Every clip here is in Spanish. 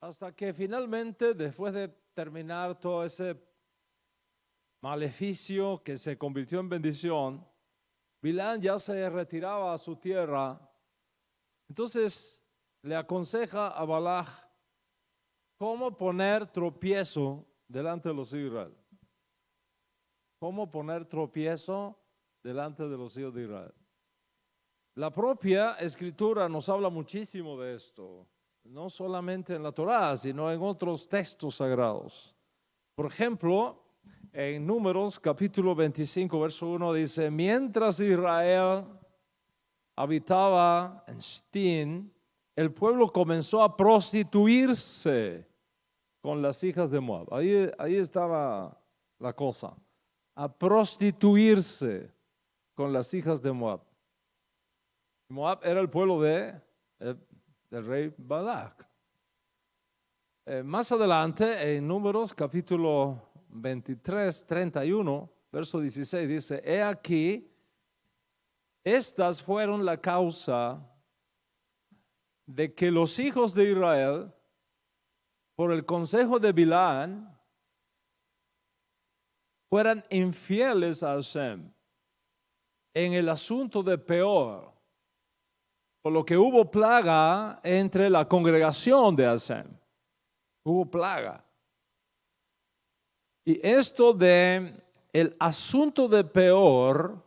Hasta que finalmente, después de terminar todo ese maleficio que se convirtió en bendición, Bilam ya se retiraba a su tierra. Entonces le aconseja a Balak cómo poner tropiezo delante de los hijos de Israel. Cómo poner tropiezo delante de los hijos de Israel. La propia Escritura nos habla muchísimo de esto, no solamente en la Torá, sino en otros textos sagrados. Por ejemplo, en Números capítulo 25, verso 1 dice: mientras Israel habitaba en Shittim, el pueblo comenzó a prostituirse con las hijas de Moab. Ahí estaba la cosa, a prostituirse con las hijas de Moab. Moab era el pueblo del rey Balak. Más adelante, en Números capítulo 23, 31, verso 16, dice: he aquí, estas fueron la causa de que los hijos de Israel, por el consejo de Bilam, fueran infieles a Hashem en el asunto de Peor, por lo que hubo plaga entre la congregación de Hashem. Hubo plaga. Y esto de el asunto de Peor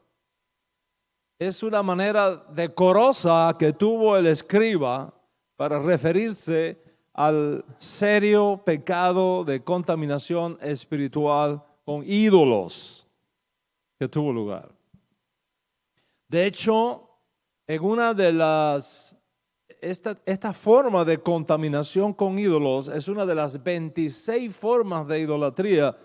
es una manera decorosa que tuvo el escriba para referirse al serio pecado de contaminación espiritual con ídolos que tuvo lugar. De hecho, en una de las, esta forma de contaminación con ídolos es una de las 26 formas de idolatría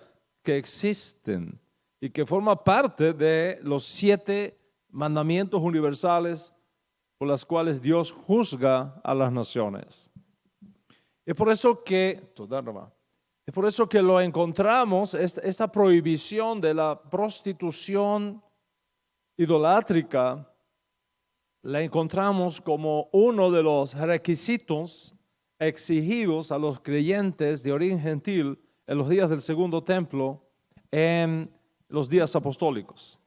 que existen y que forma parte de los 7 mandamientos universales por los cuales Dios juzga a las naciones. Es por eso que lo encontramos, esta prohibición de la prostitución idolátrica, la encontramos como uno de los requisitos exigidos a los creyentes de origen gentil en los días del segundo templo, en los días apostólicos.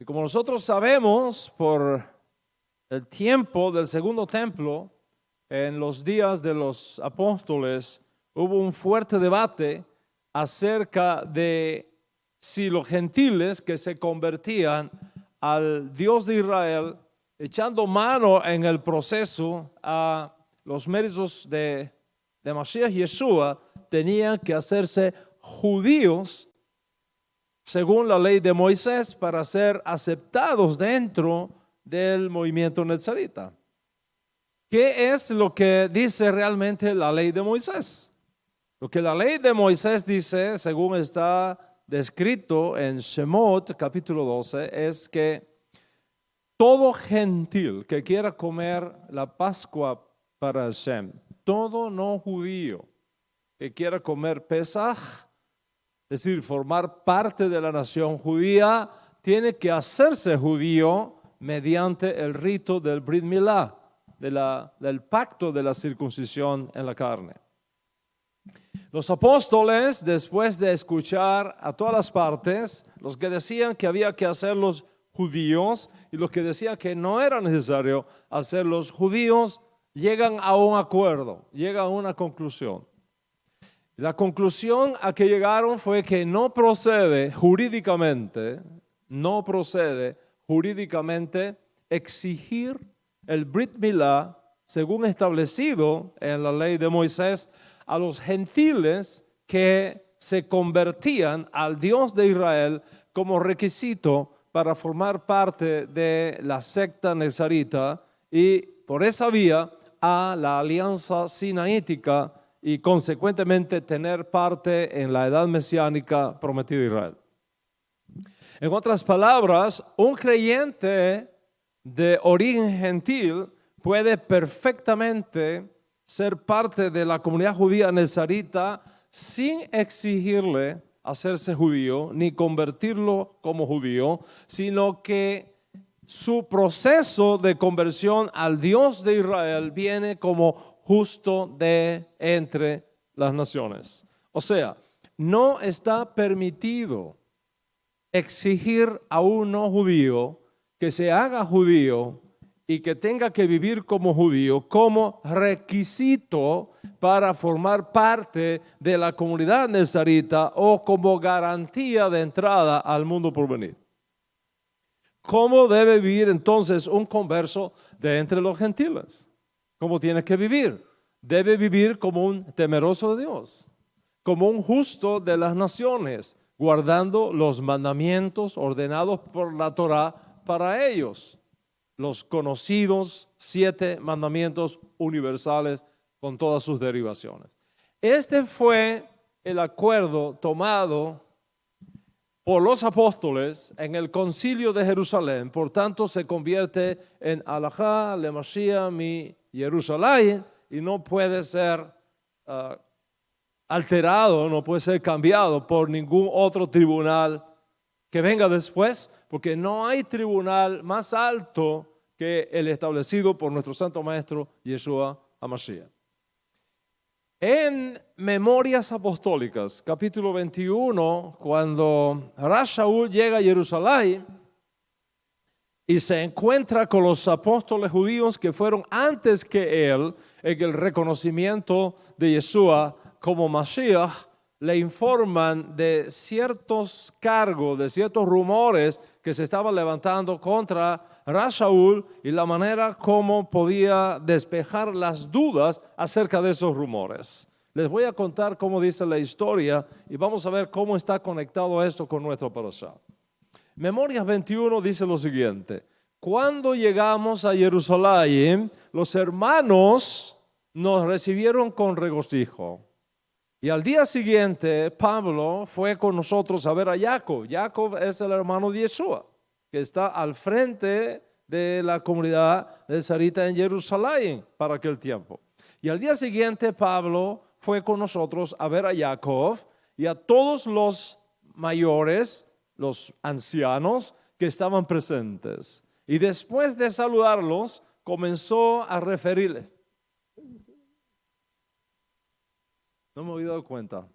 Y como nosotros sabemos, por el tiempo del segundo templo, en los días de los apóstoles, hubo un fuerte debate acerca de si los gentiles que se convertían al Dios de Israel, echando mano en el proceso a los méritos de Mashiach Yeshua, tenían que hacerse judíos según la ley de Moisés para ser aceptados dentro del movimiento netzarita. ¿Qué es lo que dice realmente la ley de Moisés? Lo que la ley de Moisés dice, según está descrito en Shemot capítulo 12, es que todo gentil que quiera comer la Pascua para Hashem, todo no judío que quiera comer Pesaj, es decir, formar parte de la nación judía, tiene que hacerse judío mediante el rito del Brit Milá, del pacto de la circuncisión en la carne. Los apóstoles, después de escuchar a todas las partes, los que decían que había que hacerlos judíos y los que decían que no era necesario hacerlos judíos, llegan a un acuerdo, llegan a una conclusión. La conclusión a que llegaron fue que no procede jurídicamente exigir el Brit Milá, según establecido en la ley de Moisés, a los gentiles que se convertían al Dios de Israel como requisito para formar parte de la secta nezarita y por esa vía a la alianza sinaítica y consecuentemente tener parte en la edad mesiánica prometida a Israel. En otras palabras, un creyente de origen gentil puede perfectamente ser parte de la comunidad judía nezarita sin exigirle hacerse judío ni convertirlo como judío, sino que su proceso de conversión al Dios de Israel viene como justo de entre las naciones. O sea, no está permitido exigir a un no judío que se haga judío y que tenga que vivir como judío como requisito para formar parte de la comunidad nazarita o como garantía de entrada al mundo por venir. ¿Cómo debe vivir entonces un converso de entre los gentiles? ¿Cómo tiene que vivir? Debe vivir como un temeroso de Dios, como un justo de las naciones, guardando los mandamientos ordenados por la Torá para ellos, los conocidos 7 mandamientos universales con todas sus derivaciones. Este fue el acuerdo tomado por los apóstoles en el concilio de Jerusalén, por tanto se convierte en Alajá, Lemashia, mi Jerusalén, y no puede ser alterado, no puede ser cambiado por ningún otro tribunal que venga después, porque no hay tribunal más alto que el establecido por nuestro Santo Maestro Yeshua HaMashiach. En Memorias Apostólicas, capítulo 21, cuando Rash Shaul llega a Jerusalén y se encuentra con los apóstoles judíos que fueron antes que él en el reconocimiento de Yeshua como Mashiach, le informan de ciertos cargos, de ciertos rumores que se estaban levantando contra Rash Shaul y la manera como podía despejar las dudas acerca de esos rumores. Les voy a contar cómo dice la historia y vamos a ver cómo está conectado esto con nuestro parashá. Memorias 21 dice lo siguiente: cuando llegamos a Jerusalén, los hermanos nos recibieron con regocijo. Y al día siguiente, Pablo fue con nosotros a ver a Jacob. Jacob es el hermano de Yeshua, que está al frente de la comunidad de Sarita en Jerusalén para aquel tiempo. Y al día siguiente, Pablo fue con nosotros a ver a Jacob y a todos los mayores, los ancianos que estaban presentes. Y después de saludarlos, comenzó a referirles. No me había dado cuenta.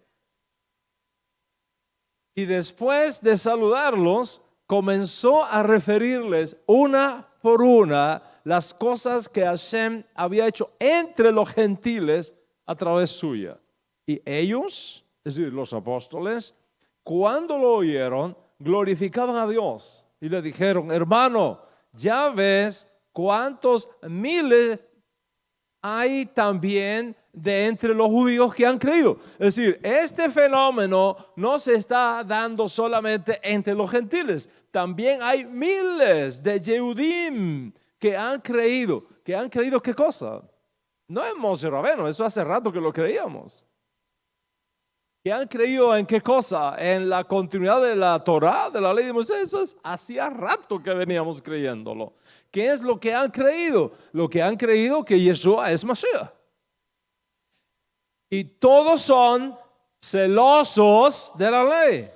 Y después de saludarlos, comenzó a referirles una por una las cosas que Hashem había hecho entre los gentiles a través suya. Y ellos, es decir, los apóstoles, cuando lo oyeron, glorificaban a Dios. Y le dijeron: hermano, ya ves cuántos miles hay también de entre los judíos que han creído. Es decir, este fenómeno no se está dando solamente entre los gentiles. También hay miles de Yehudim que han creído. ¿Que han creído qué cosa? No en Moshe Rabbeinu, eso hace rato que lo creíamos. ¿Que han creído en qué cosa? En la continuidad de la Torá, de la ley de Moisés. Eso hacía rato que veníamos creyéndolo. ¿Qué es lo que han creído? Lo que han creído que Yeshua es Mashiach. Y todos son celosos de la ley.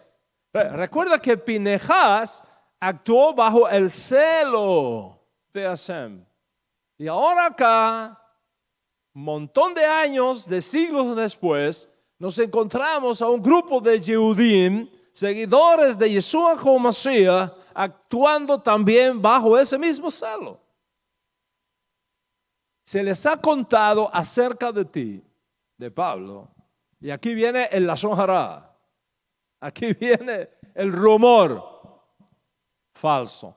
Recuerda que Pinehas actuó bajo el celo de Hashem. Y ahora acá, un montón de años, de siglos después, nos encontramos a un grupo de Yehudim, seguidores de Yeshua como Mashiach, actuando también bajo ese mismo celo. Se les ha contado acerca de ti, de Pablo, y aquí viene el lashon hara, aquí viene el rumor falso.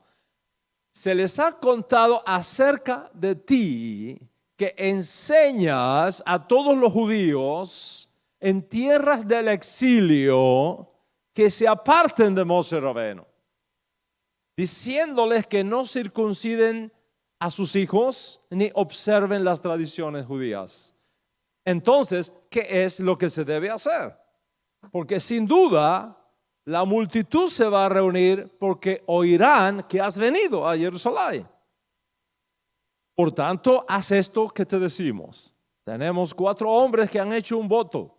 Se les ha contado acerca de ti que enseñas a todos los judíos en tierras del exilio que se aparten de Moshe Rabbeinu, diciéndoles que no circunciden a sus hijos ni observen las tradiciones judías. Entonces, ¿qué es lo que se debe hacer? Porque sin duda la multitud se va a reunir porque oirán que has venido a Jerusalén. Por tanto, haz esto que te decimos. Tenemos 4 hombres que han hecho un voto.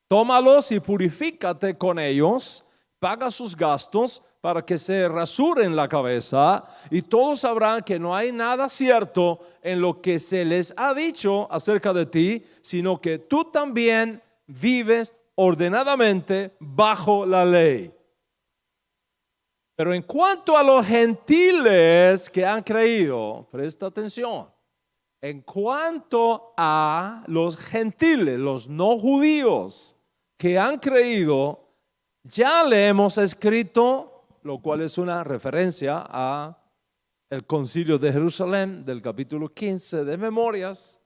Tómalos y purifícate con ellos, paga sus gastos, para que se rasuren la cabeza y todos sabrán que no hay nada cierto en lo que se les ha dicho acerca de ti, sino que tú también vives ordenadamente bajo la ley. Pero en cuanto a los gentiles que han creído, presta atención, en cuanto a los gentiles, los no judíos que han creído, ya le hemos escrito, lo cual es una referencia a el Concilio de Jerusalén del capítulo 15 de Memorias.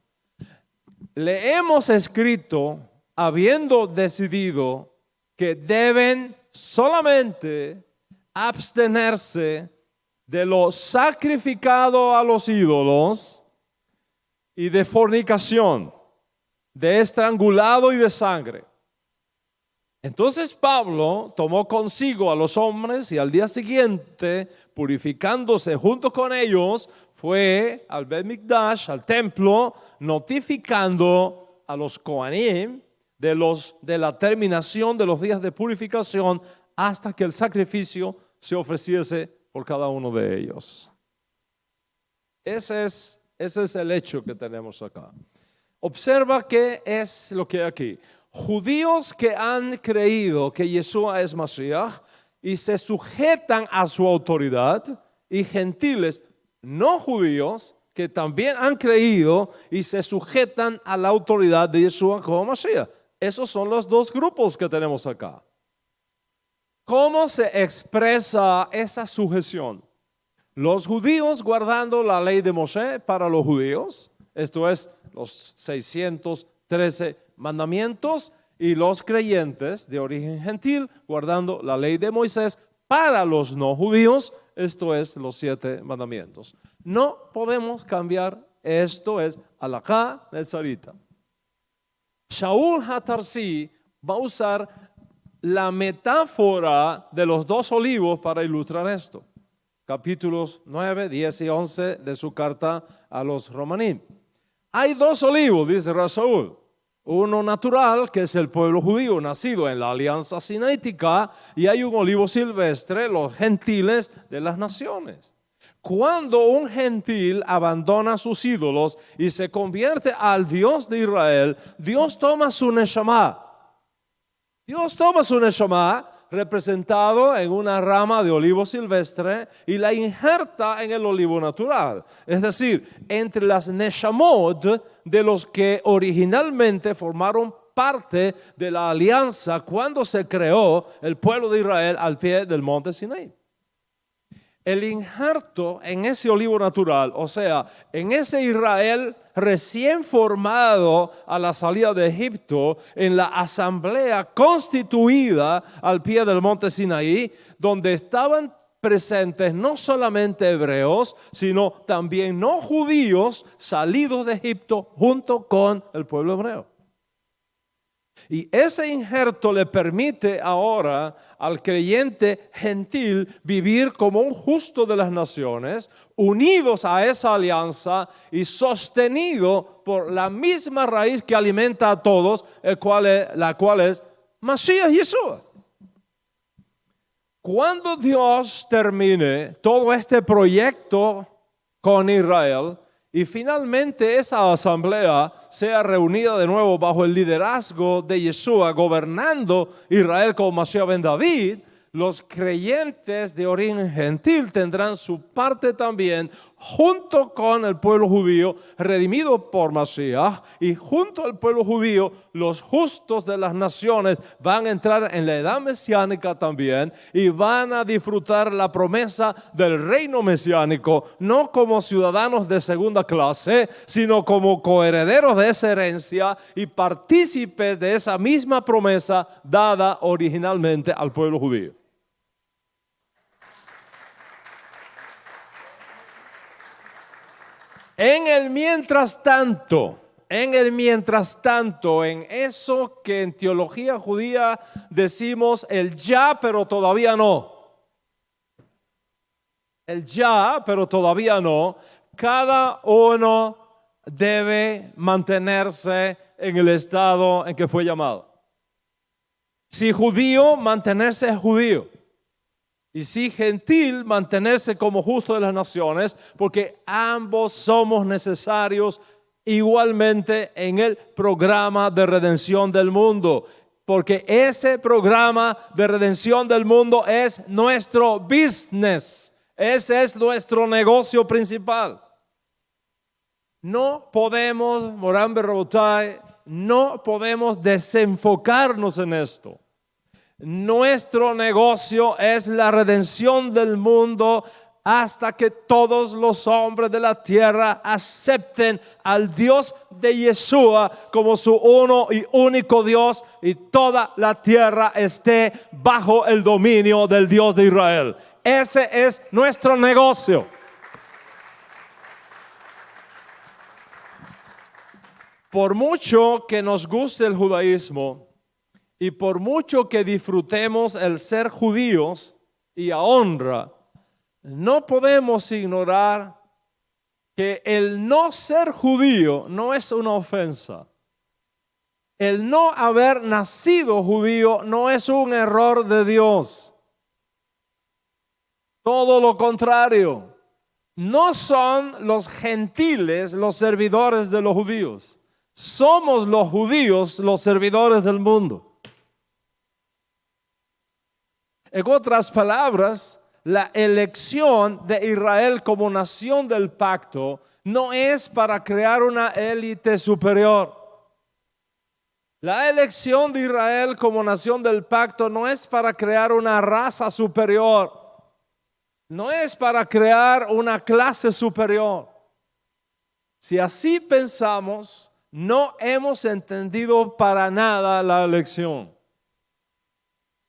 Le hemos escrito habiendo decidido que deben solamente abstenerse de lo sacrificado a los ídolos y de fornicación, de estrangulado y de sangre. Entonces Pablo tomó consigo a los hombres y al día siguiente, purificándose junto con ellos, fue al Bet Mikdash, al templo, notificando a los Kohanim de la terminación de los días de purificación hasta que el sacrificio se ofreciese por cada uno de ellos. Ese es el hecho que tenemos acá. Observa qué es lo que hay aquí. Judíos que han creído que Yeshua es Mashiach y se sujetan a su autoridad, y gentiles no judíos que también han creído y se sujetan a la autoridad de Yeshua como Mashiach. Esos son los dos grupos que tenemos acá. ¿Cómo se expresa esa sujeción? Los judíos guardando la ley de Moshe para los judíos, esto es los 613 mandamientos, y los creyentes de origen gentil guardando la ley de Moisés para los no judíos, esto es los 7 mandamientos. No podemos cambiar, esto es halajá netzarita. Shaul HaTarsi va a usar la metáfora de los 2 olivos para ilustrar esto. Capítulos 9, 10 y 11 de su carta a los romanín. Hay 2 olivos, dice Shaul. Uno natural, que es el pueblo judío nacido en la alianza sinaítica, y hay un olivo silvestre, los gentiles de las naciones. Cuando un gentil abandona sus ídolos y se convierte al Dios de Israel, Dios toma su neshama. Dios toma su neshama, representado en una rama de olivo silvestre, y la injerta en el olivo natural. Es decir, entre las neshamot de los que originalmente formaron parte de la alianza cuando se creó el pueblo de Israel al pie del monte Sinaí. El injerto en ese olivo natural, o sea, en ese Israel recién formado a la salida de Egipto, en la asamblea constituida al pie del monte Sinaí, donde estaban presentes no solamente hebreos, sino también no judíos salidos de Egipto junto con el pueblo hebreo. Y ese injerto le permite ahora al creyente gentil vivir como un justo de las naciones, unidos a esa alianza y sostenido por la misma raíz que alimenta a todos, la cual es Mashiach Yeshua. Cuando Dios termine todo este proyecto con Israel, y finalmente esa asamblea sea reunida de nuevo bajo el liderazgo de Yeshua, gobernando Israel como Mashiach ben David, los creyentes de origen gentil tendrán su parte también junto con el pueblo judío redimido por Mashiach, y junto al pueblo judío los justos de las naciones van a entrar en la edad mesiánica también y van a disfrutar la promesa del reino mesiánico, no como ciudadanos de segunda clase, sino como coherederos de esa herencia y partícipes de esa misma promesa dada originalmente al pueblo judío. En el mientras tanto, en eso que en teología judía decimos el ya, pero todavía no. El ya, pero todavía no. Cada uno debe mantenerse en el estado en que fue llamado. Si judío, mantenerse judío. y si gentil mantenerse como justo de las naciones, porque ambos somos necesarios igualmente en el programa de redención del mundo. Porque ese programa de redención del mundo es nuestro business. Ese es nuestro negocio principal. No podemos, Moran Berrobotai, no podemos desenfocarnos en esto. Nuestro negocio es la redención del mundo hasta que todos los hombres de la tierra acepten al Dios de Yeshua como su uno y único Dios y toda la tierra esté bajo el dominio del Dios de Israel. Ese es nuestro negocio. Por mucho que nos guste el judaísmo y por mucho que disfrutemos el ser judíos y a honra, no podemos ignorar que el no ser judío no es una ofensa. El no haber nacido judío no es un error de Dios. Todo lo contrario. No son los gentiles los servidores de los judíos. Somos los judíos los servidores del mundo. En otras palabras, la elección de Israel como nación del pacto no es para crear una élite superior. La elección de Israel como nación del pacto no es para crear una raza superior. No es para crear una clase superior. Si así pensamos, no hemos entendido para nada la elección.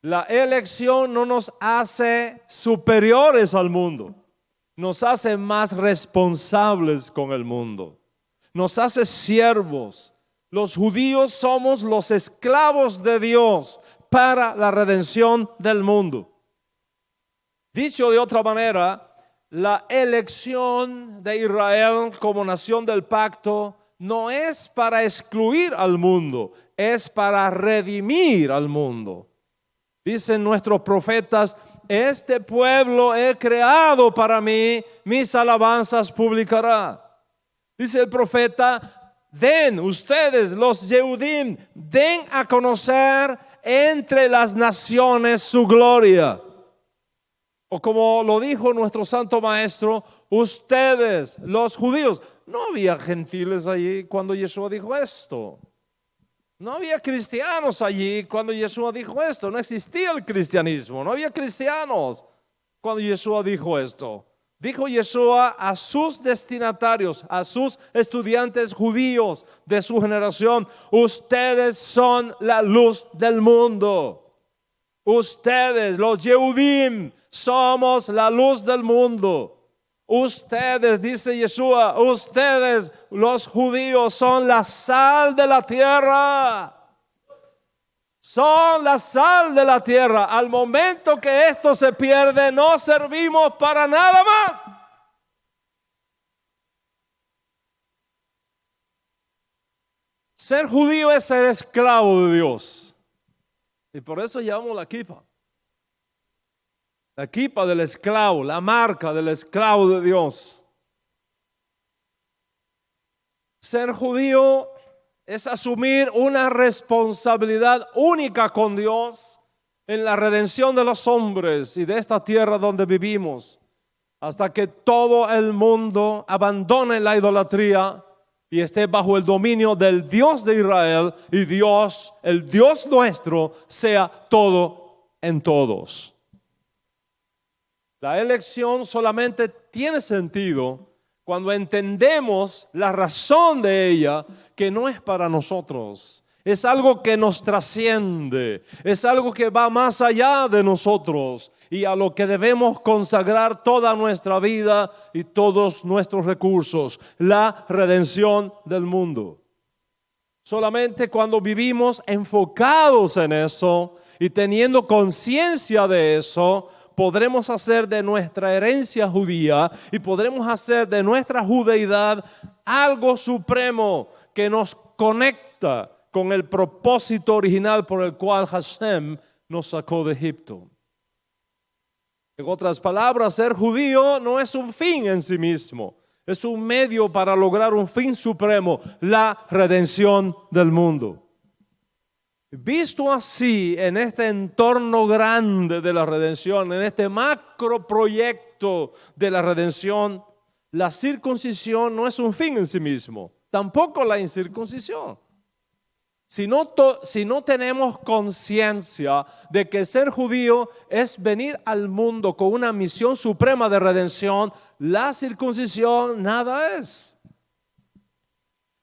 La elección no nos hace superiores al mundo, nos hace más responsables con el mundo, nos hace siervos. Los judíos somos los esclavos de Dios para la redención del mundo. Dicho de otra manera, la elección de Israel como nación del pacto no es para excluir al mundo, es para redimir al mundo. Dicen nuestros profetas, este pueblo he creado para mí, mis alabanzas publicará. Dice el profeta, den ustedes los Yehudim, den a conocer entre las naciones su gloria. O como lo dijo nuestro santo maestro, ustedes los judíos. No había gentiles allí cuando Yeshua dijo esto. No había cristianos allí cuando Yeshua dijo esto. No existía el cristianismo. No había cristianos cuando Yeshua dijo esto. Dijo Yeshua a sus destinatarios, a sus estudiantes judíos de su generación: ustedes son la luz del mundo. Ustedes, los Yehudim, somos la luz del mundo. Ustedes, dice Yeshua, ustedes, los judíos, son la sal de la tierra. Son la sal de la tierra. Al momento que esto se pierde, no servimos para nada más. Ser judío es ser esclavo de Dios. Y por eso llamamos la kipa. La kipa del esclavo, la marca del esclavo de Dios. Ser judío es asumir una responsabilidad única con Dios en la redención de los hombres y de esta tierra donde vivimos, hasta que todo el mundo abandone la idolatría y esté bajo el dominio del Dios de Israel, y Dios, el Dios nuestro, sea todo en todos. La elección solamente tiene sentido cuando entendemos la razón de ella, que no es para nosotros. Es algo que nos trasciende, es algo que va más allá de nosotros y a lo que debemos consagrar toda nuestra vida y todos nuestros recursos: la redención del mundo. Solamente cuando vivimos enfocados en eso y teniendo conciencia de eso, podremos hacer de nuestra herencia judía y podremos hacer de nuestra judeidad algo supremo que nos conecta con el propósito original por el cual Hashem nos sacó de Egipto. En otras palabras, ser judío no es un fin en sí mismo, es un medio para lograr un fin supremo, la redención del mundo. Visto así, en este entorno grande de la redención, en este macro proyecto de la redención, la circuncisión no es un fin en sí mismo, tampoco la incircuncisión. Si no tenemos conciencia de que ser judío es venir al mundo con una misión suprema de redención, la circuncisión nada es.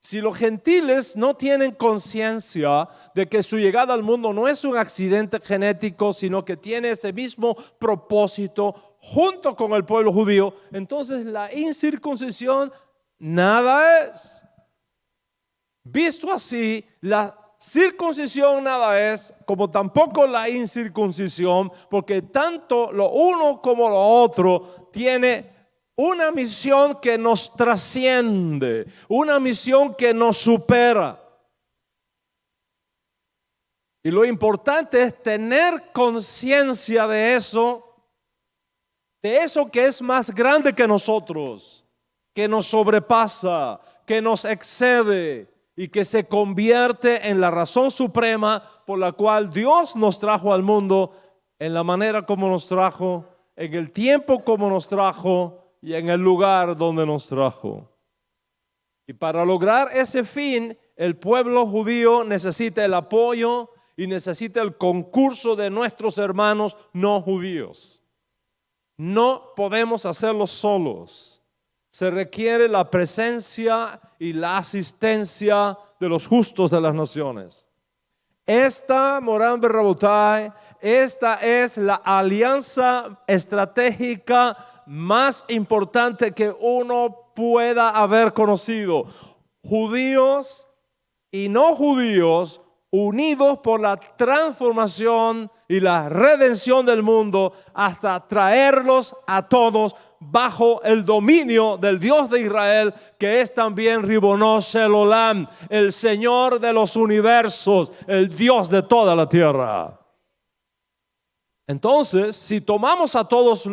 Si los gentiles no tienen conciencia de que su llegada al mundo no es un accidente genético, sino que tiene ese mismo propósito junto con el pueblo judío, entonces la incircuncisión nada es. Visto así, la circuncisión nada es, como tampoco la incircuncisión, porque tanto lo uno como lo otro tiene una misión que nos trasciende, una misión que nos supera. Y lo importante es tener conciencia de eso que es más grande que nosotros, que nos sobrepasa, que nos excede y que se convierte en la razón suprema por la cual Dios nos trajo al mundo, en la manera como nos trajo, en el tiempo como nos trajo y en el lugar donde nos trajo. Y para lograr ese fin, el pueblo judío necesita el apoyo y necesita el concurso de nuestros hermanos no judíos. No podemos hacerlo solos. Se requiere la presencia y la asistencia de los justos de las naciones. Esta, Moran Berrabotai, esta es la alianza estratégica más importante que uno pueda haber conocido. Judíos y no judíos unidos por la transformación y la redención del mundo hasta traerlos a todos bajo el dominio del Dios de Israel, que es también Ribono Shel Olam, el Señor de los universos, el Dios de toda la tierra. Entonces, si tomamos a todos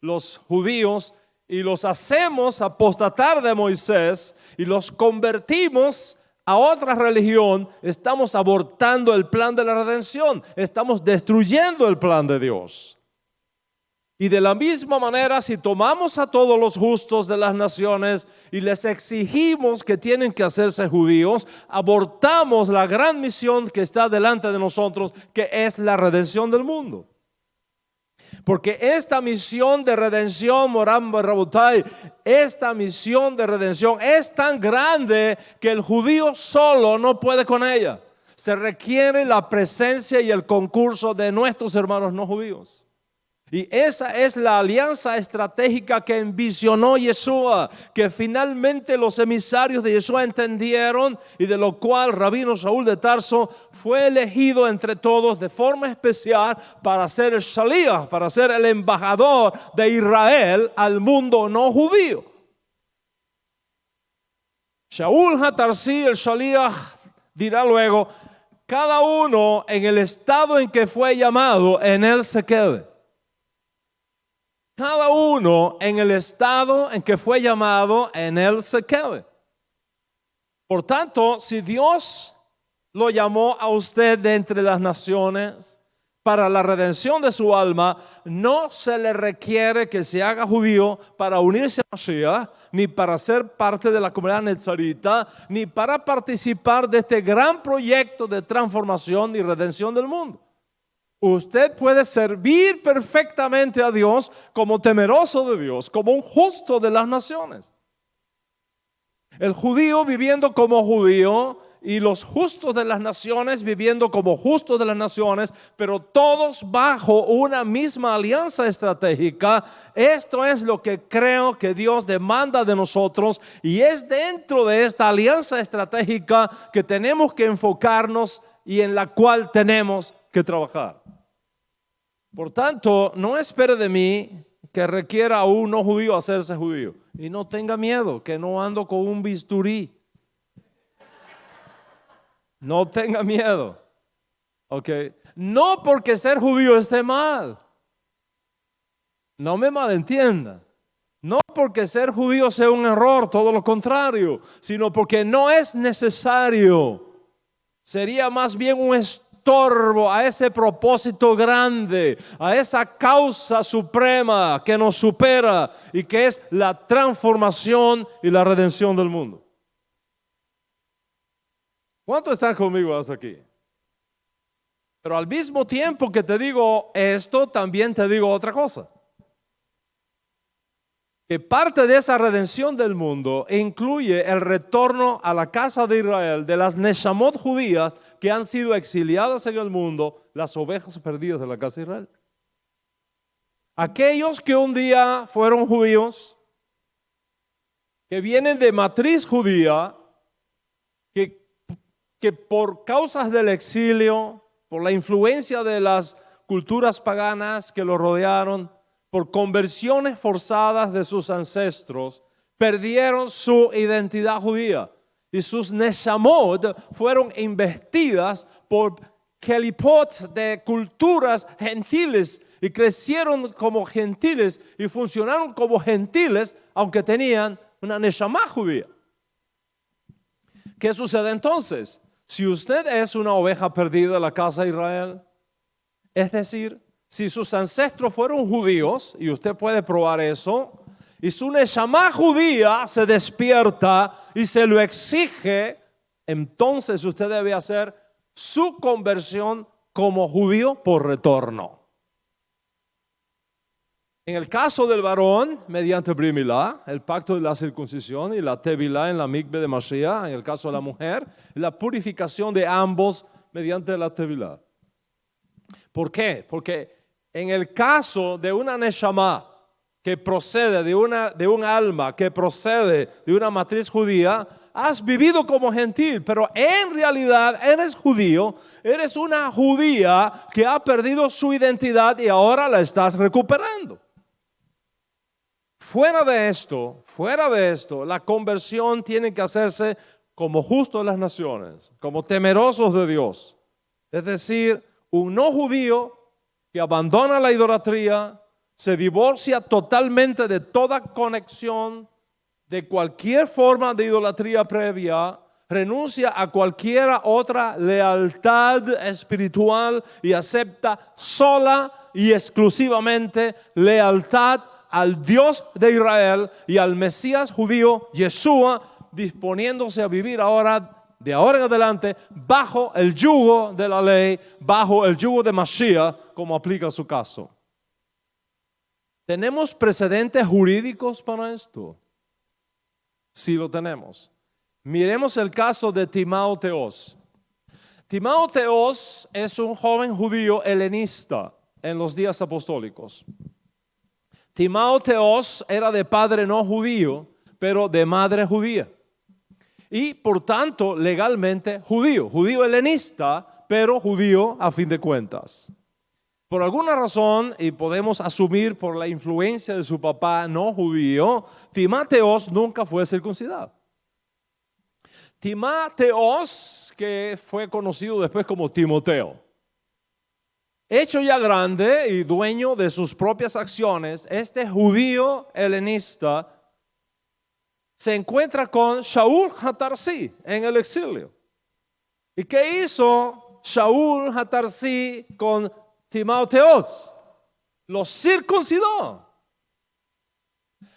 los judíos y los hacemos apostatar de Moisés y los convertimos a otra religión, estamos abortando el plan de la redención, estamos destruyendo el plan de Dios. Y de la misma manera, si tomamos a todos los justos de las naciones y les exigimos que tienen que hacerse judíos, abortamos la gran misión que está delante de nosotros, que es la redención del mundo. Porque esta misión de redención, Moran Berrabotai, esta misión de redención es tan grande que el judío solo no puede con ella. Se requiere la presencia y el concurso de nuestros hermanos no judíos. Y esa es la alianza estratégica que envisionó Yeshua, que finalmente los emisarios de Yeshua entendieron, y de lo cual Rabino Saúl de Tarso fue elegido entre todos de forma especial para ser el Shaliach, para ser el embajador de Israel al mundo no judío. Shaul HaTarsi, el Shaliach, dirá luego: cada uno en el estado en que fue llamado, en él se quede. Cada uno en el estado en que fue llamado, en él se quede. Por tanto, si Dios lo llamó a usted de entre las naciones para la redención de su alma, no se le requiere que se haga judío para unirse a Mashiach, ni para ser parte de la comunidad netzarita, ni para participar de este gran proyecto de transformación y redención del mundo. Usted puede servir perfectamente a Dios como temeroso de Dios, como un justo de las naciones. El judío viviendo como judío y los justos de las naciones viviendo como justos de las naciones, pero todos bajo una misma alianza estratégica. Esto es lo que creo que Dios demanda de nosotros, y es dentro de esta alianza estratégica que tenemos que enfocarnos y en la cual tenemos que trabajar. Por tanto, no espere de mí que requiera a un no judío hacerse judío. Y no tenga miedo, que no ando con un bisturí. No tenga miedo. ¿Ok? No porque ser judío esté mal. No me malentienda. No porque ser judío sea un error, todo lo contrario, sino porque no es necesario. Sería más bien un estorbo a ese propósito grande, a esa causa suprema que nos supera y que es la transformación y la redención del mundo. ¿Cuántos están conmigo hasta aquí? Pero al mismo tiempo que te digo esto, también te digo otra cosa. Que parte de esa redención del mundo incluye el retorno a la casa de Israel de las Neshamot judías que han sido exiliadas en el mundo, las ovejas perdidas de la casa de Israel. Aquellos que un día fueron judíos, que vienen de matriz judía, que por causas del exilio, por la influencia de las culturas paganas que lo rodearon, por conversiones forzadas de sus ancestros, perdieron su identidad judía y sus neshamot fueron investidas por kelipot de culturas gentiles y crecieron como gentiles y funcionaron como gentiles aunque tenían una neshama judía. ¿Qué sucede entonces? Si usted es una oveja perdida de la casa de Israel, es decir, si sus ancestros fueron judíos, y usted puede probar eso, y su neshama judía se despierta y se lo exige, entonces usted debe hacer su conversión como judío por retorno. En el caso del varón, mediante Brit Milá, el pacto de la circuncisión y la tevilá en la mikve de Mashiach, en el caso de la mujer, la purificación de ambos mediante la tevilá. ¿Por qué? Porque en el caso de una neshama que procede de un alma que procede de una matriz judía, has vivido como gentil, pero en realidad eres judío, eres una judía que ha perdido su identidad y ahora la estás recuperando. Fuera de esto, la conversión tiene que hacerse como justo de las naciones, como temerosos de Dios. Es decir, un no judío que abandona la idolatría, se divorcia totalmente de toda conexión, de cualquier forma de idolatría previa, renuncia a cualquier otra lealtad espiritual y acepta sola y exclusivamente lealtad al Dios de Israel y al Mesías judío, Yeshua, disponiéndose a vivir de ahora en adelante, bajo el yugo de la ley, bajo el yugo de Mashiach, como aplica su caso. ¿Tenemos precedentes jurídicos para esto? Sí lo tenemos. Miremos el caso de Timóteos. Timóteos es un joven judío helenista en los días apostólicos. Timóteos era de padre no judío, pero de madre judía. Y por tanto, legalmente judío helenista, pero judío a fin de cuentas. Por alguna razón, y podemos asumir por la influencia de su papá no judío, Timóteos nunca fue circuncidado. Timóteos, que fue conocido después como Timoteo, hecho ya grande y dueño de sus propias acciones, este judío helenista se encuentra con Shaul HaTarsi en el exilio. ¿Y qué hizo Shaul HaTarsi con Timóteos? Lo circuncidó.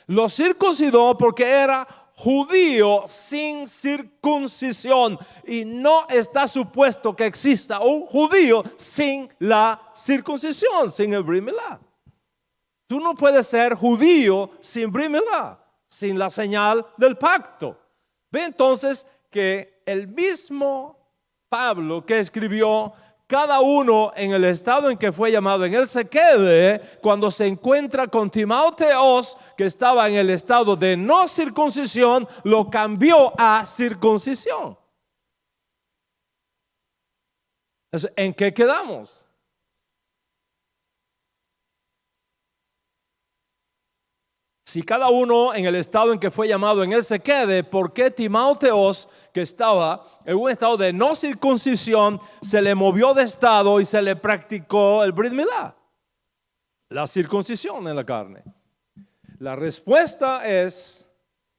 Lo circuncidó porque era judío sin circuncisión y no está supuesto que exista un judío sin la circuncisión, sin el Brit Milá. Tú no puedes ser judío sin Brit Milá, sin la señal del pacto. Ve entonces que el mismo Pablo que escribió, cada uno en el estado en que fue llamado, en él se quede, cuando se encuentra con Timóteos, que estaba en el estado de no circuncisión, lo cambió a circuncisión. Entonces, ¿en qué quedamos? Si cada uno en el estado en que fue llamado, en él se quede, ¿por qué Timóteos, que estaba en un estado de no circuncisión, se le movió de estado y se le practicó el Brit Milá? la circuncisión en la carne? La respuesta es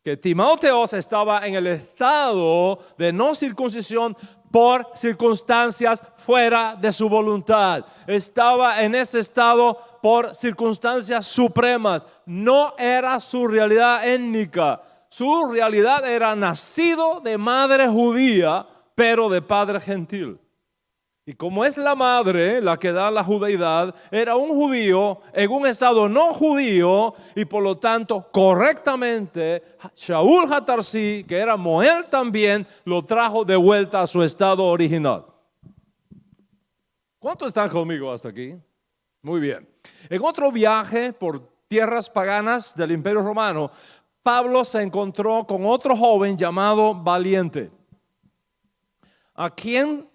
que Timoteo estaba en el estado de no circuncisión por circunstancias fuera de su voluntad. Estaba en ese estado por circunstancias supremas. No era su realidad étnica. Su realidad era nacido de madre judía, pero de padre gentil. Y como es la madre la que da la judeidad, era un judío en un estado no judío, y por lo tanto correctamente Shaul HaTarsi, que era Moel también, lo trajo de vuelta a su estado original. ¿Cuántos están conmigo hasta aquí? Muy bien. En otro viaje por tierras paganas del Imperio Romano, Pablo se encontró con otro joven llamado Valiente, a quien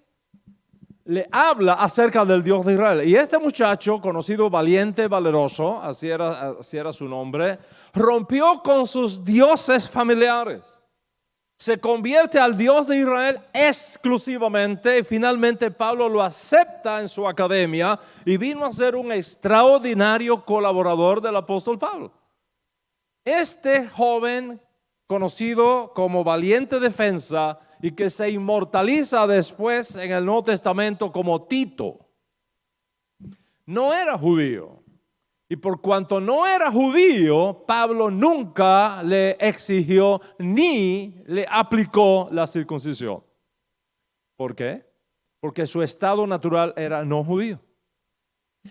le habla acerca del Dios de Israel. Y este muchacho, conocido Valiente, Valeroso, así era su nombre, rompió con sus dioses familiares. Se convierte al Dios de Israel exclusivamente, y finalmente Pablo lo acepta en su academia y vino a ser un extraordinario colaborador del apóstol Pablo. Este joven, conocido como Valiente Defensa, y que se inmortaliza después en el Nuevo Testamento como Tito, no era judío. Y por cuanto no era judío, Pablo nunca le exigió ni le aplicó la circuncisión. ¿Por qué? Porque su estado natural era no judío.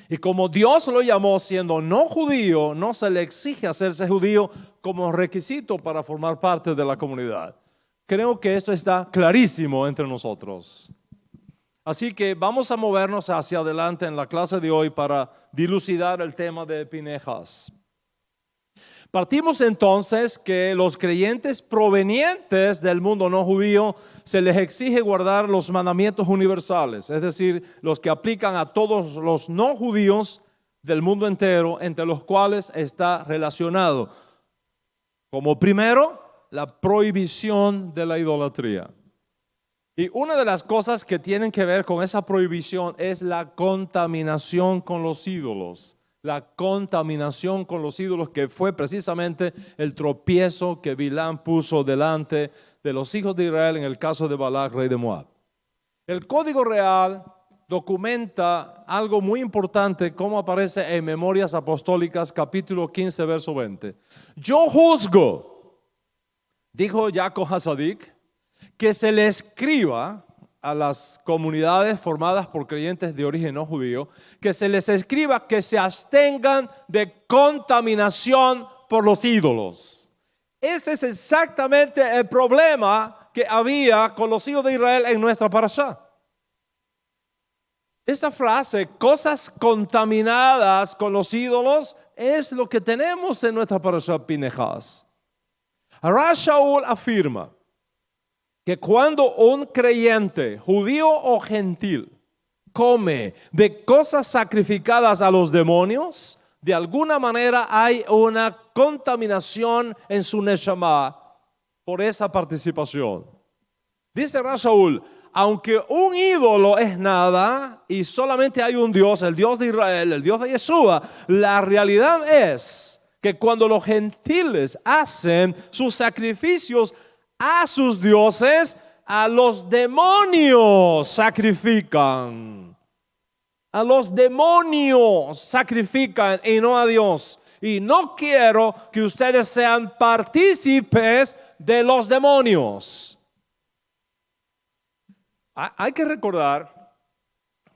Y como Dios lo llamó siendo no judío, no se le exige hacerse judío como requisito para formar parte de la comunidad. Creo que esto está clarísimo entre nosotros. Así que vamos a movernos hacia adelante en la clase de hoy para dilucidar el tema de Pinehas. Partimos entonces que los creyentes provenientes del mundo no judío se les exige guardar los mandamientos universales, es decir, los que aplican a todos los no judíos del mundo entero, entre los cuales está relacionado como primero la prohibición de la idolatría. Y una de las cosas que tienen que ver con esa prohibición es la contaminación con los ídolos. La contaminación con los ídolos, que fue precisamente el tropiezo que Bilam puso delante de los hijos de Israel en el caso de Balac, rey de Moab. El Código Real documenta algo muy importante, como aparece en Memorias Apostólicas, capítulo 15, verso 20. Yo juzgo, dijo Jacob Hasadik, que se le escriba a las comunidades formadas por creyentes de origen no judío, que se les escriba que se abstengan de contaminación por los ídolos. Ese es exactamente el problema que había con los hijos de Israel en nuestra parashá. Esa frase, cosas contaminadas con los ídolos, es lo que tenemos en nuestra parashá Pinehas. Rav Shaul afirma que cuando un creyente, judío o gentil, come de cosas sacrificadas a los demonios, de alguna manera hay una contaminación en su neshama por esa participación. Dice Rav Shaul, aunque un ídolo es nada y solamente hay un Dios, el Dios de Israel, el Dios de Yeshua, la realidad es que cuando los gentiles hacen sus sacrificios a sus dioses, a los demonios sacrifican. A los demonios sacrifican y no a Dios. Y no quiero que ustedes sean partícipes de los demonios. Hay que recordar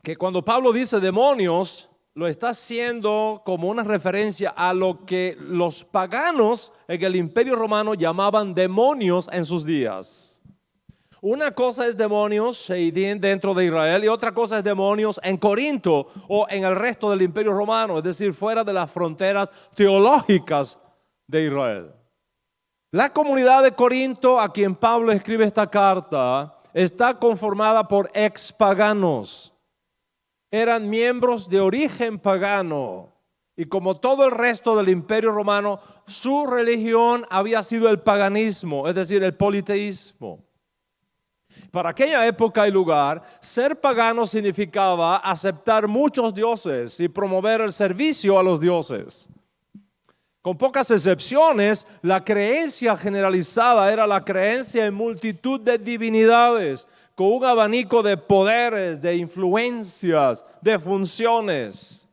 que cuando Pablo dice demonios, lo está haciendo como una referencia a lo que los paganos en el Imperio Romano llamaban demonios en sus días. Una cosa es demonios dentro de Israel y otra cosa es demonios en Corinto o en el resto del Imperio Romano, es decir, fuera de las fronteras teológicas de Israel. La comunidad de Corinto, a quien Pablo escribe esta carta, está conformada por expaganos. Eran miembros de origen pagano y como todo el resto del Imperio Romano, su religión había sido el paganismo, es decir, el politeísmo. Para aquella época y lugar, ser pagano significaba aceptar muchos dioses y promover el servicio a los dioses. Con pocas excepciones, la creencia generalizada era la creencia en multitud de divinidades, con un abanico de poderes, de influencias, de funciones.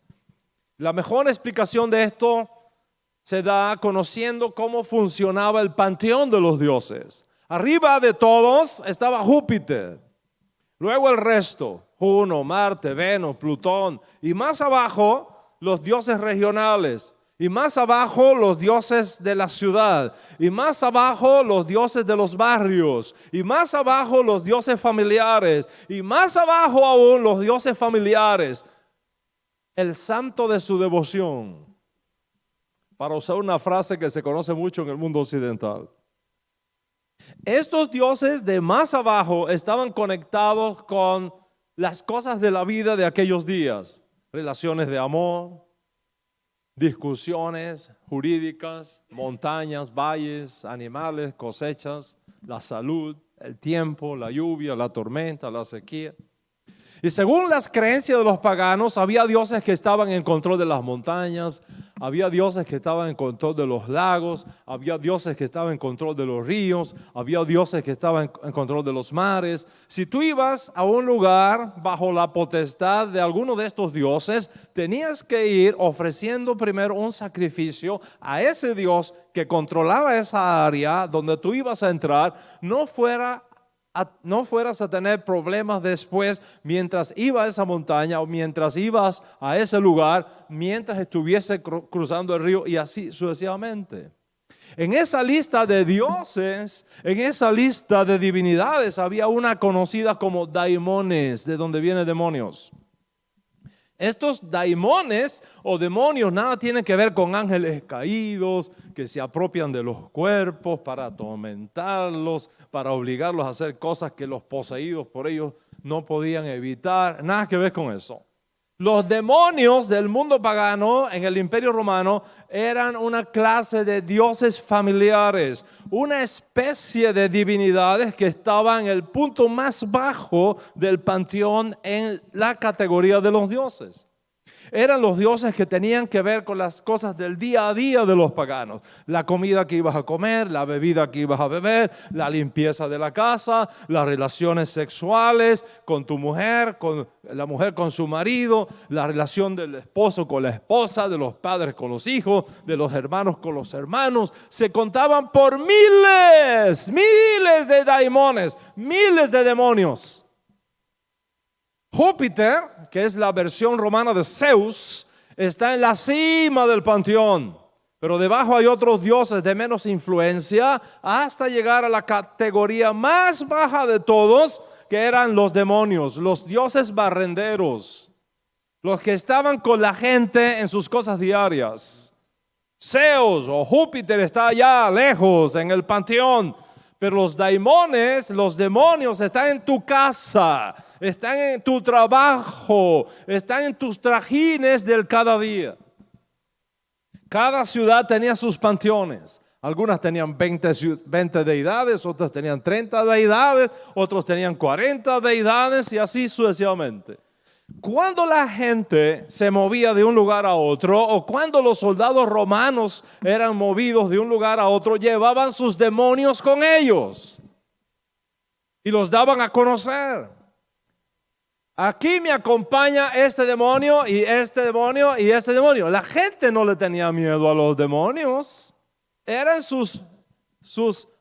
La mejor explicación de esto se da conociendo cómo funcionaba el panteón de los dioses. Arriba de todos estaba Júpiter, luego el resto, Juno, Marte, Venus, Plutón, y más abajo los dioses regionales, y más abajo los dioses de la ciudad, y más abajo los dioses de los barrios, y más abajo los dioses familiares, y más abajo aún los dioses familiares. El santo de su devoción, para usar una frase que se conoce mucho en el mundo occidental. Estos dioses de más abajo estaban conectados con las cosas de la vida de aquellos días, relaciones de amor, discusiones jurídicas, montañas, valles, animales, cosechas, la salud, el tiempo, la lluvia, la tormenta, la sequía. Y según las creencias de los paganos, había dioses que estaban en control de las montañas, había dioses que estaban en control de los lagos, había dioses que estaban en control de los ríos, había dioses que estaban en control de los mares. Si tú ibas a un lugar bajo la potestad de alguno de estos dioses, tenías que ir ofreciendo primero un sacrificio a ese dios que controlaba esa área donde tú ibas a entrar, no fueras a tener problemas después mientras ibas a esa montaña o mientras ibas a ese lugar, mientras estuviese cruzando el río y así sucesivamente. En esa lista de dioses, en esa lista de divinidades, había una conocida como daimones, de donde vienen demonios. Estos daimones o demonios nada tienen que ver con ángeles caídos que se apropian de los cuerpos para atormentarlos, para obligarlos a hacer cosas que los poseídos por ellos no podían evitar. Nada que ver con eso. Los demonios del mundo pagano en el Imperio Romano eran una clase de dioses familiares, una especie de divinidades que estaban en el punto más bajo del panteón en la categoría de los dioses. Eran los dioses que tenían que ver con las cosas del día a día de los paganos. La comida que ibas a comer, la bebida que ibas a beber, la limpieza de la casa, las relaciones sexuales con tu mujer, con la mujer con su marido, la relación del esposo con la esposa, de los padres con los hijos, de los hermanos con los hermanos. Se contaban por miles de daimones, miles de demonios. Júpiter, que es la versión romana de Zeus, está en la cima del panteón, pero debajo hay otros dioses de menos influencia hasta llegar a la categoría más baja de todos, que eran los demonios, los dioses barrenderos, los que estaban con la gente en sus cosas diarias. Zeus o Júpiter está allá lejos en el panteón, pero los daimones, los demonios están en tu casa, están en tu trabajo, están en tus trajines del cada día. Cada ciudad tenía sus panteones. Algunas tenían 20 deidades, otras tenían 30 deidades, otros tenían 40 deidades y así sucesivamente. Cuando la gente se movía de un lugar a otro, o cuando los soldados romanos eran movidos de un lugar a otro, llevaban sus demonios con ellos y los daban a conocer. Aquí me acompaña este demonio y este demonio y este demonio. La gente no le tenía miedo a los demonios. Eran sus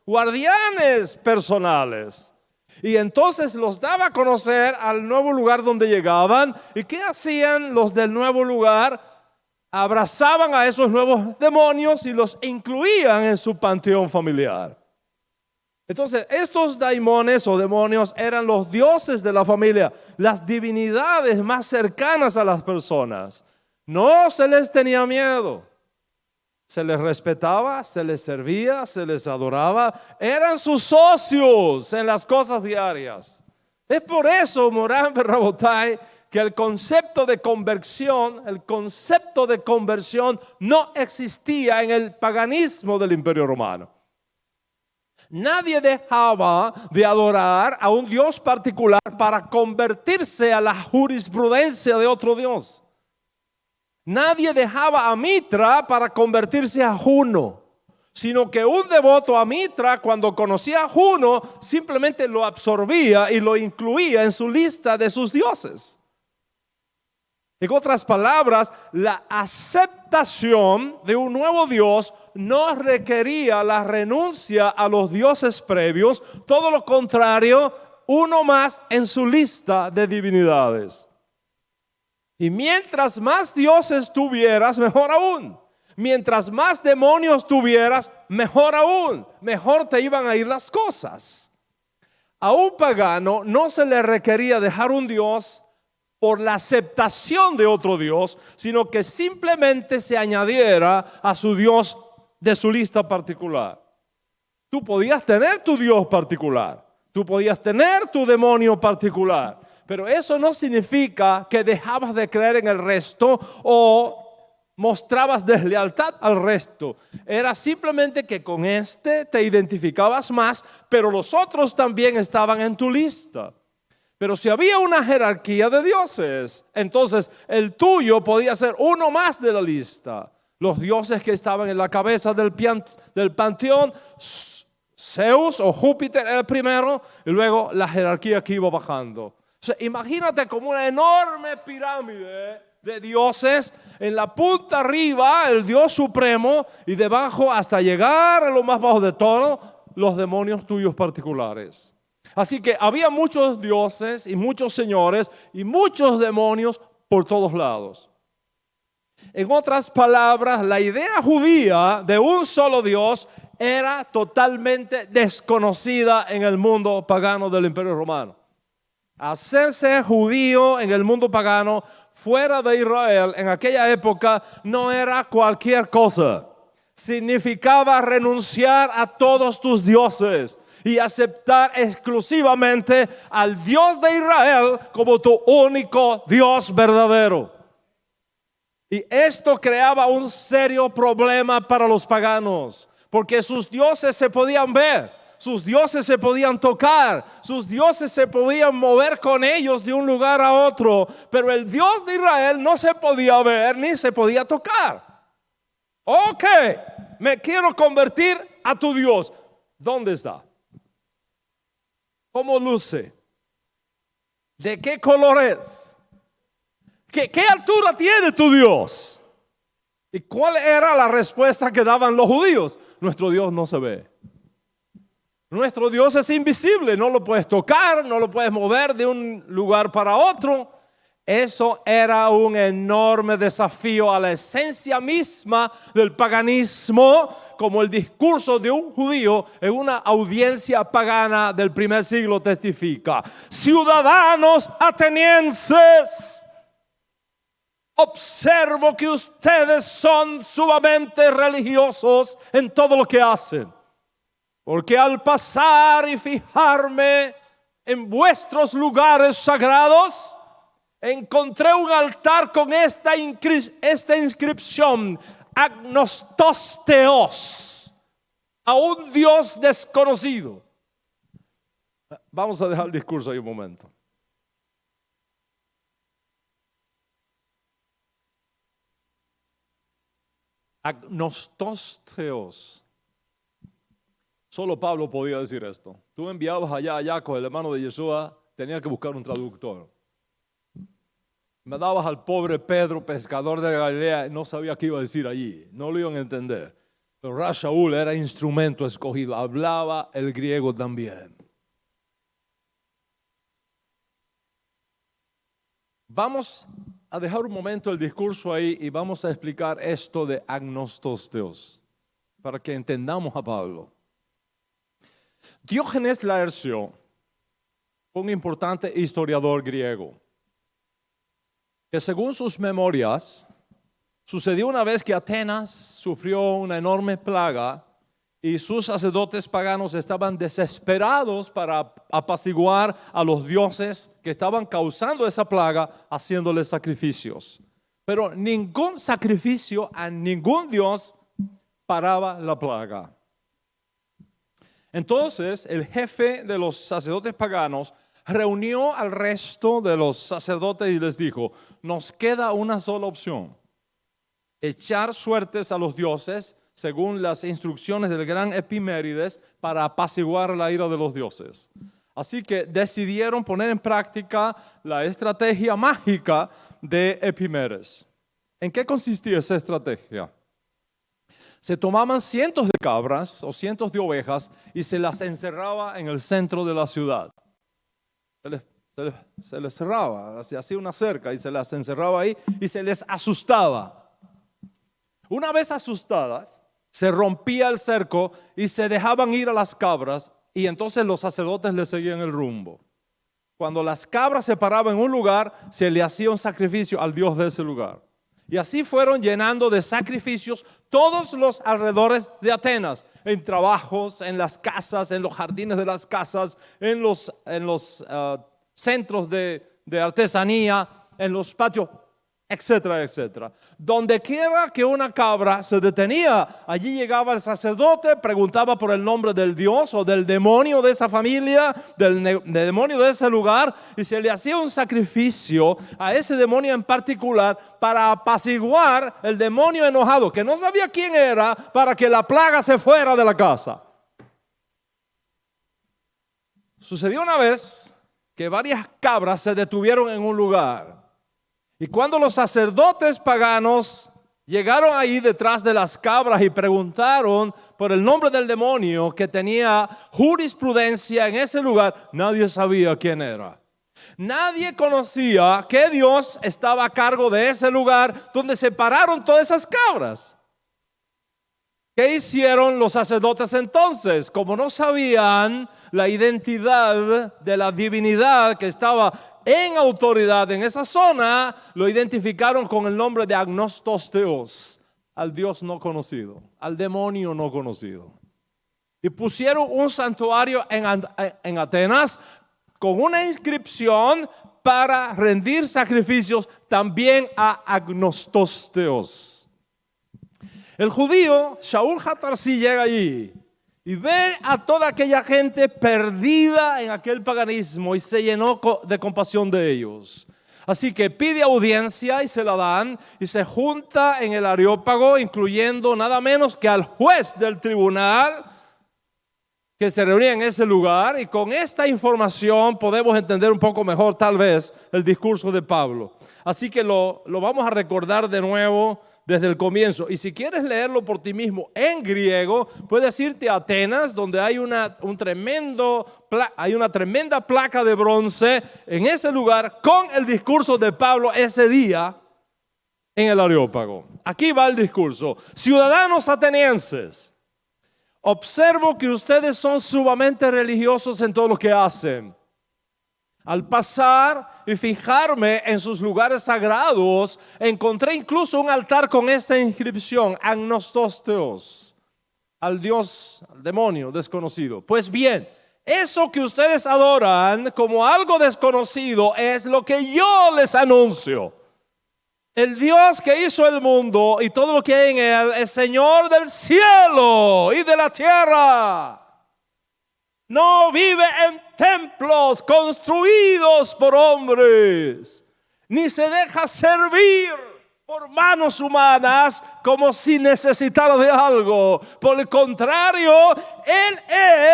guardianes personales. Y entonces los daba a conocer al nuevo lugar donde llegaban. ¿Y qué hacían los del nuevo lugar? Abrazaban a esos nuevos demonios y los incluían en su panteón familiar. Entonces, estos daimones o demonios eran los dioses de la familia, las divinidades más cercanas a las personas. No se les tenía miedo. Se les respetaba, se les servía, se les adoraba. Eran sus socios en las cosas diarias. Es por eso, Morán Berrabotai, que el concepto de conversión no existía en el paganismo del Imperio Romano. Nadie dejaba de adorar a un Dios particular para convertirse a la jurisprudencia de otro Dios. Nadie dejaba a Mitra para convertirse a Juno, sino que un devoto a Mitra, cuando conocía a Juno, simplemente lo absorbía y lo incluía en su lista de sus dioses. En otras palabras, la aceptación de un nuevo Dios no requería la renuncia a los dioses previos, todo lo contrario, uno más en su lista de divinidades. Y mientras más dioses tuvieras, mejor aún. Mientras más demonios tuvieras, mejor aún. Mejor te iban a ir las cosas. A un pagano no se le requería dejar un Dios por la aceptación de otro Dios, sino que simplemente se añadiera a su Dios de su lista particular. Tú podías tener tu Dios particular, tú podías tener tu demonio particular, pero eso no significa que dejabas de creer en el resto o mostrabas deslealtad al resto. Era simplemente que con este te identificabas más, pero los otros también estaban en tu lista. Pero si había una jerarquía de dioses, entonces el tuyo podía ser uno más de la lista. Los dioses que estaban en la cabeza del panteón, Zeus o Júpiter era el primero, y luego la jerarquía que iba bajando. O sea, imagínate como una enorme pirámide de dioses, en la punta arriba el Dios supremo y debajo hasta llegar a lo más bajo de todo, los demonios tuyos particulares. Así que había muchos dioses y muchos señores y muchos demonios por todos lados. En otras palabras, la idea judía de un solo Dios era totalmente desconocida en el mundo pagano del Imperio Romano. Hacerse judío en el mundo pagano fuera de Israel en aquella época no era cualquier cosa. Significaba renunciar a todos tus dioses y aceptar exclusivamente al Dios de Israel como tu único Dios verdadero. Y esto creaba un serio problema para los paganos, porque sus dioses se podían ver, sus dioses se podían tocar, sus dioses se podían mover con ellos de un lugar a otro, pero el Dios de Israel no se podía ver ni se podía tocar. Ok, me quiero convertir a tu Dios. ¿Dónde está? ¿Cómo luce? ¿De qué color es? ¿Qué altura tiene tu Dios? ¿Y cuál era la respuesta que daban los judíos? Nuestro Dios no se ve. Nuestro Dios es invisible, no lo puedes tocar, no lo puedes mover de un lugar para otro. Eso era un enorme desafío a la esencia misma del paganismo, como el discurso de un judío en una audiencia pagana del primer siglo testifica. Ciudadanos atenienses, observo que ustedes son sumamente religiosos en todo lo que hacen, porque al pasar y fijarme en vuestros lugares sagrados, encontré un altar con esta inscripción: Agnostos Theos, a un Dios desconocido. Vamos a dejar el discurso ahí un momento. Agnostos Theos. Solo Pablo podía decir esto. Tú enviabas allá con el hermano de Yeshua, tenía que buscar un traductor. Me dabas al pobre Pedro, pescador de Galilea, no sabía qué iba a decir allí, no lo iban a entender. Pero Rav Shaul era instrumento escogido, hablaba el griego también. Vamos a dejar un momento el discurso ahí y vamos a explicar esto de Agnostos Theos, para que entendamos a Pablo. Diógenes Laercio, un importante historiador griego, que según sus memorias, sucedió una vez que Atenas sufrió una enorme plaga y sus sacerdotes paganos estaban desesperados para apaciguar a los dioses que estaban causando esa plaga, haciéndoles sacrificios. Pero ningún sacrificio a ningún dios paraba la plaga. Entonces el jefe de los sacerdotes paganos reunió al resto de los sacerdotes y les dijo: nos queda una sola opción: echar suertes a los dioses según las instrucciones del gran Epimérides para apaciguar la ira de los dioses. Así que decidieron poner en práctica la estrategia mágica de Epimérides. ¿En qué consistía esa estrategia? Se tomaban cientos de cabras o cientos de ovejas y se las encerraba en el centro de la ciudad. Se les cerraba, se hacía una cerca y se las encerraba ahí y se les asustaba. Una vez asustadas, se rompía el cerco y se dejaban ir a las cabras, y entonces los sacerdotes le seguían el rumbo. Cuando las cabras se paraban en un lugar, se le hacía un sacrificio al dios de ese lugar. Y así fueron llenando de sacrificios todos los alrededores de Atenas, en trabajos, en las casas, en los jardines de las casas, en los centros de artesanía, en los patios, etcétera, etcétera. Donde quiera que una cabra se detenía, allí llegaba el sacerdote, preguntaba por el nombre del dios o del demonio de esa familia, del demonio de ese lugar, y se le hacía un sacrificio a ese demonio en particular para apaciguar el demonio enojado, que no sabía quién era, para que la plaga se fuera de la casa. Sucedió una vez que varias cabras se detuvieron en un lugar. Y cuando los sacerdotes paganos llegaron ahí detrás de las cabras y preguntaron por el nombre del demonio que tenía jurisprudencia en ese lugar, nadie sabía quién era. Nadie conocía qué Dios estaba a cargo de ese lugar donde se pararon todas esas cabras. ¿Qué hicieron los sacerdotes entonces? Como no sabían la identidad de la divinidad que estaba en autoridad en esa zona, lo identificaron con el nombre de Agnostos Theos, al Dios no conocido, al demonio no conocido. Y pusieron un santuario en Atenas con una inscripción para rendir sacrificios también a Agnostos Theos. El judío Shaul Hatarsi llega allí y ve a toda aquella gente perdida en aquel paganismo y se llenó de compasión de ellos. Así que pide audiencia y se la dan, y se junta en el Areópago, incluyendo nada menos que al juez del tribunal que se reunía en ese lugar. Y con esta información podemos entender un poco mejor tal vez el discurso de Pablo. Así que lo vamos a recordar de nuevo desde el comienzo. Y si quieres leerlo por ti mismo en griego, puedes irte a Atenas, donde hay una tremenda placa de bronce en ese lugar con el discurso de Pablo ese día en el Areópago. Aquí va el discurso. Ciudadanos atenienses, observo que ustedes son sumamente religiosos en todo lo que hacen. Al pasar y fijarme en sus lugares sagrados, encontré incluso un altar con esta inscripción: Agnostos Theos, al dios, al demonio desconocido. Pues bien, eso que ustedes adoran como algo desconocido es lo que yo les anuncio. El Dios que hizo el mundo y todo lo que hay en él es Señor del cielo y de la tierra. No vive en templos construidos por hombres, ni se deja servir por manos humanas como si necesitara de algo. Por el contrario, Él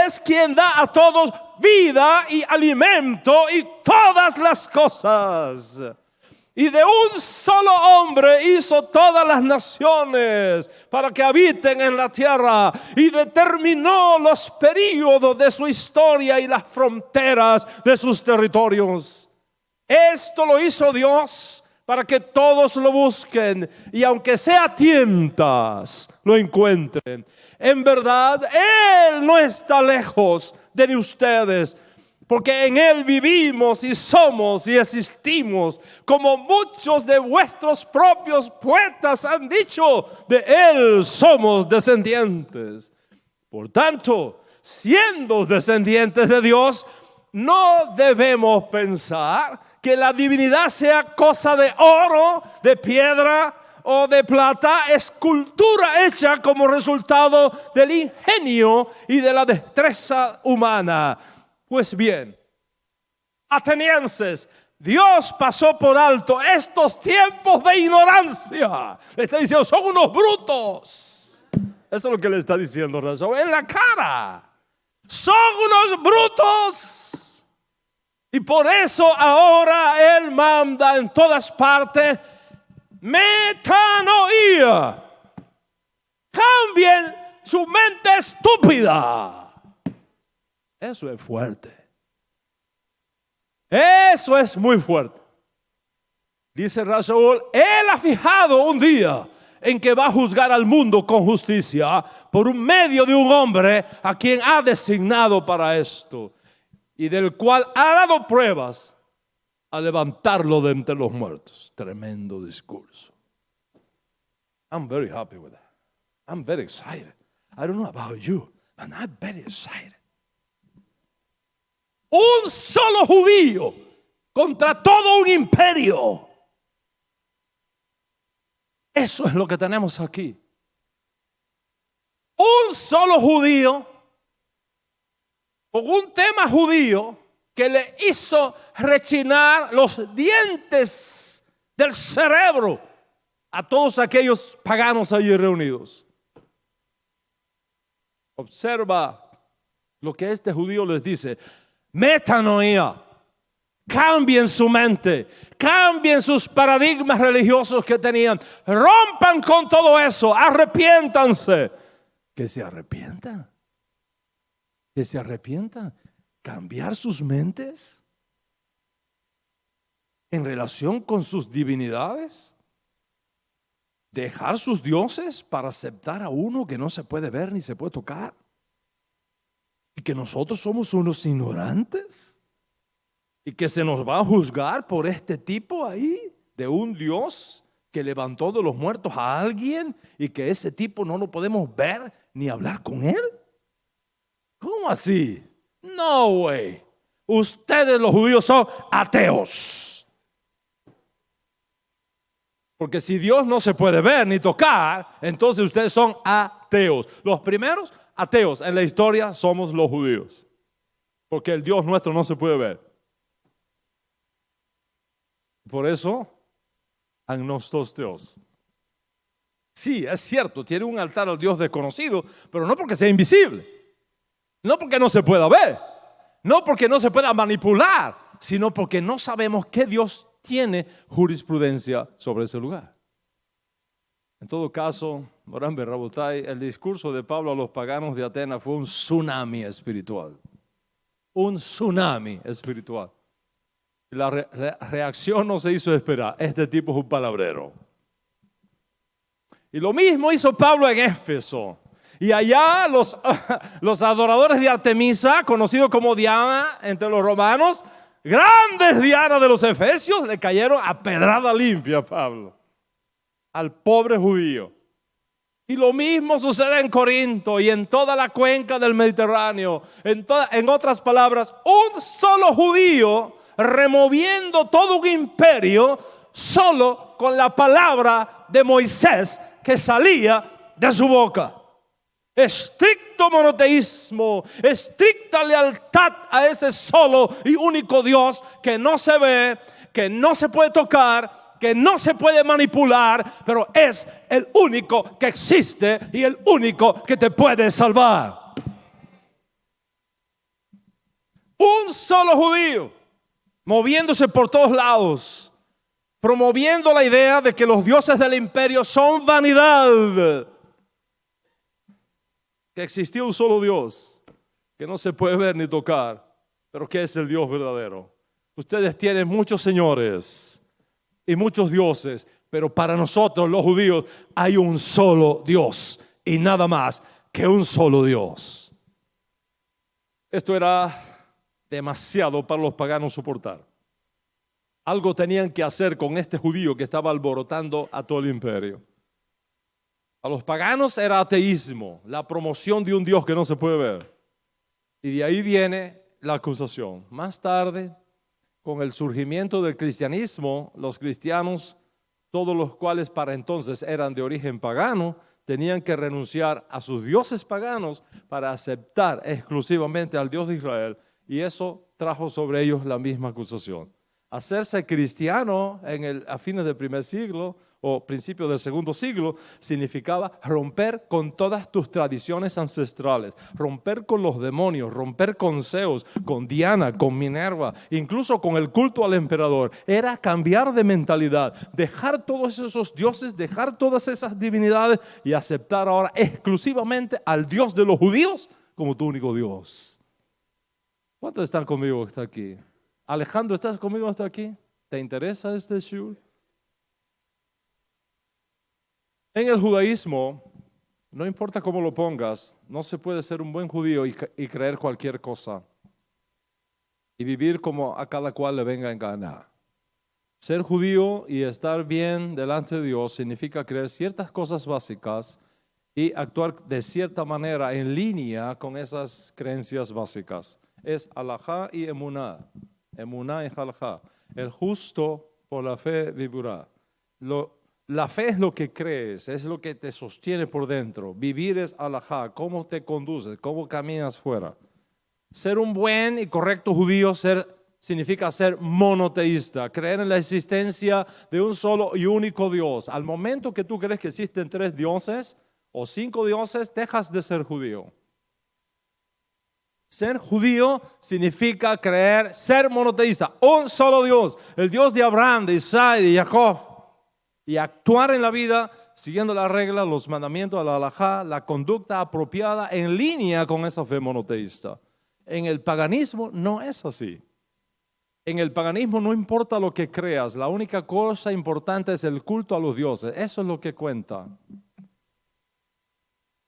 es quien da a todos vida y alimento y todas las cosas. Y de un solo hombre hizo todas las naciones para que habiten en la tierra, y determinó los períodos de su historia y las fronteras de sus territorios. Esto lo hizo Dios para que todos lo busquen y aunque sea a tientas lo encuentren. En verdad, Él no está lejos de ustedes, porque en Él vivimos y somos y existimos, como muchos de vuestros propios poetas han dicho, de Él somos descendientes. Por tanto, siendo descendientes de Dios, no debemos pensar que la divinidad sea cosa de oro, de piedra o de plata, escultura hecha como resultado del ingenio y de la destreza humana. Pues bien, atenienses, Dios pasó por alto estos tiempos de ignorancia. Le está diciendo, son unos brutos. Eso es lo que le está diciendo Razón en la cara. Son unos brutos. Y por eso ahora Él manda en todas partes metanoía. Cambien su mente estúpida. Eso es fuerte. Eso es muy fuerte. Dice Raúl, Él ha fijado un día en que va a juzgar al mundo con justicia por un medio de un hombre a quien ha designado para esto y del cual ha dado pruebas a levantarlo de entre los muertos. Tremendo discurso. I'm very happy with that. I'm very excited. I don't know about you, but I'm very excited. Un solo judío contra todo un imperio. Eso es lo que tenemos aquí. Un solo judío con un tema judío que le hizo rechinar los dientes del cerebro a todos aquellos paganos allí reunidos. Observa lo que este judío les dice. Metanoía. Cambien su mente, cambien sus paradigmas religiosos que tenían, rompan con todo eso, arrepiéntanse. Que se arrepientan, que se arrepientan. Cambiar sus mentes en relación con sus divinidades, dejar sus dioses para aceptar a uno que no se puede ver ni se puede tocar, y que nosotros somos unos ignorantes. Y que se nos va a juzgar por este tipo ahí, de un Dios que levantó de los muertos a alguien y que ese tipo no lo podemos ver ni hablar con él. ¿Cómo así? No way. Ustedes los judíos son ateos. Porque si Dios no se puede ver ni tocar, entonces ustedes son ateos. Los primeros ateos en la historia somos los judíos. Porque el Dios nuestro no se puede ver. Por eso, agnostos Dios. Sí, es cierto, tiene un altar al Dios desconocido, pero no porque sea invisible, no porque no se pueda ver, no porque no se pueda manipular, sino porque no sabemos qué Dios tiene jurisprudencia sobre ese lugar. En todo caso, Moran Berrabotai, el discurso de Pablo a los paganos de Atenas fue un tsunami espiritual. Un tsunami espiritual. La reacción no se hizo esperar. Este tipo es un palabrero. Y lo mismo hizo Pablo en Éfeso. Y allá los adoradores de Artemisa, conocidos como Diana entre los romanos, grandes Diana de los efesios, le cayeron a pedrada limpia a Pablo, al pobre judío. Y lo mismo sucede en Corinto y en toda la cuenca del Mediterráneo. En otras palabras, un solo judío removiendo todo un imperio solo con la palabra de Moisés que salía de su boca. Estricto monoteísmo, estricta lealtad a ese solo y único Dios que no se ve, que no se puede tocar, que no se puede manipular, pero es el único que existe y el único que te puede salvar. Un solo judío moviéndose por todos lados, promoviendo la idea de que los dioses del imperio son vanidad, que existía un solo Dios que no se puede ver ni tocar, pero que es el Dios verdadero. Ustedes tienen muchos señores y muchos dioses, pero para nosotros los judíos hay un solo Dios y nada más que un solo Dios. Esto era demasiado para los paganos soportar. Algo tenían que hacer con este judío que estaba alborotando a todo el imperio. A los paganos era ateísmo, la promoción de un Dios que no se puede ver. Y de ahí viene la acusación. Más tarde, con el surgimiento del cristianismo, los cristianos todos los cuales para entonces eran de origen pagano, tenían que renunciar a sus dioses paganos para aceptar exclusivamente al Dios de Israel, y eso trajo sobre ellos la misma acusación. Hacerse cristiano a fines del primer siglo o principios del segundo siglo significaba romper con todas tus tradiciones ancestrales, romper con los demonios, romper con Zeus, con Diana, con Minerva, incluso con el culto al emperador. Era cambiar de mentalidad, dejar todos esos dioses, dejar todas esas divinidades y aceptar ahora exclusivamente al Dios de los judíos como tu único Dios. ¿Cuántos están conmigo hasta aquí? Alejandro, ¿estás conmigo hasta aquí? ¿Te interesa este shur? En el judaísmo, no importa cómo lo pongas, no se puede ser un buen judío y creer cualquier cosa y vivir como a cada cual le venga en gana. Ser judío y estar bien delante de Dios significa creer ciertas cosas básicas y actuar de cierta manera en línea con esas creencias básicas. Es halajá y emuná. Emuná y halajá. El justo por la fe vivirá. La fe es lo que crees, es lo que te sostiene por dentro. Vivir es halajá, cómo te conduces, cómo caminas fuera. Ser un buen y correcto judío significa ser monoteísta, creer en la existencia de un solo y único Dios. Al momento que tú crees que existen 3 dioses o 5 dioses, dejas de ser judío. Ser judío significa ser monoteísta, un solo Dios, el Dios de Abraham, de Isaac y de Jacob, y actuar en la vida siguiendo las reglas, los mandamientos, la halajá, la conducta apropiada en línea con esa fe monoteísta. En el paganismo no es así. En el paganismo no importa lo que creas, la única cosa importante es el culto a los dioses, eso es lo que cuenta.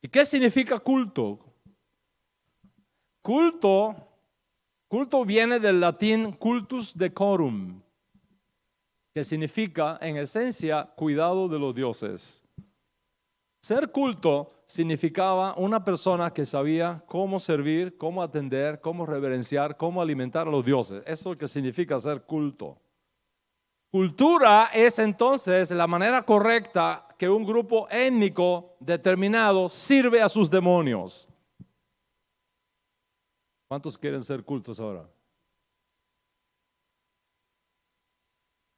¿Y qué significa culto? Culto viene del latín cultus decorum, que significa en esencia cuidado de los dioses. Ser culto significaba una persona que sabía cómo servir, cómo atender, cómo reverenciar, cómo alimentar a los dioses. Eso es lo que significa ser culto. Cultura es entonces la manera correcta que un grupo étnico determinado sirve a sus demonios. ¿Cuántos quieren ser cultos ahora?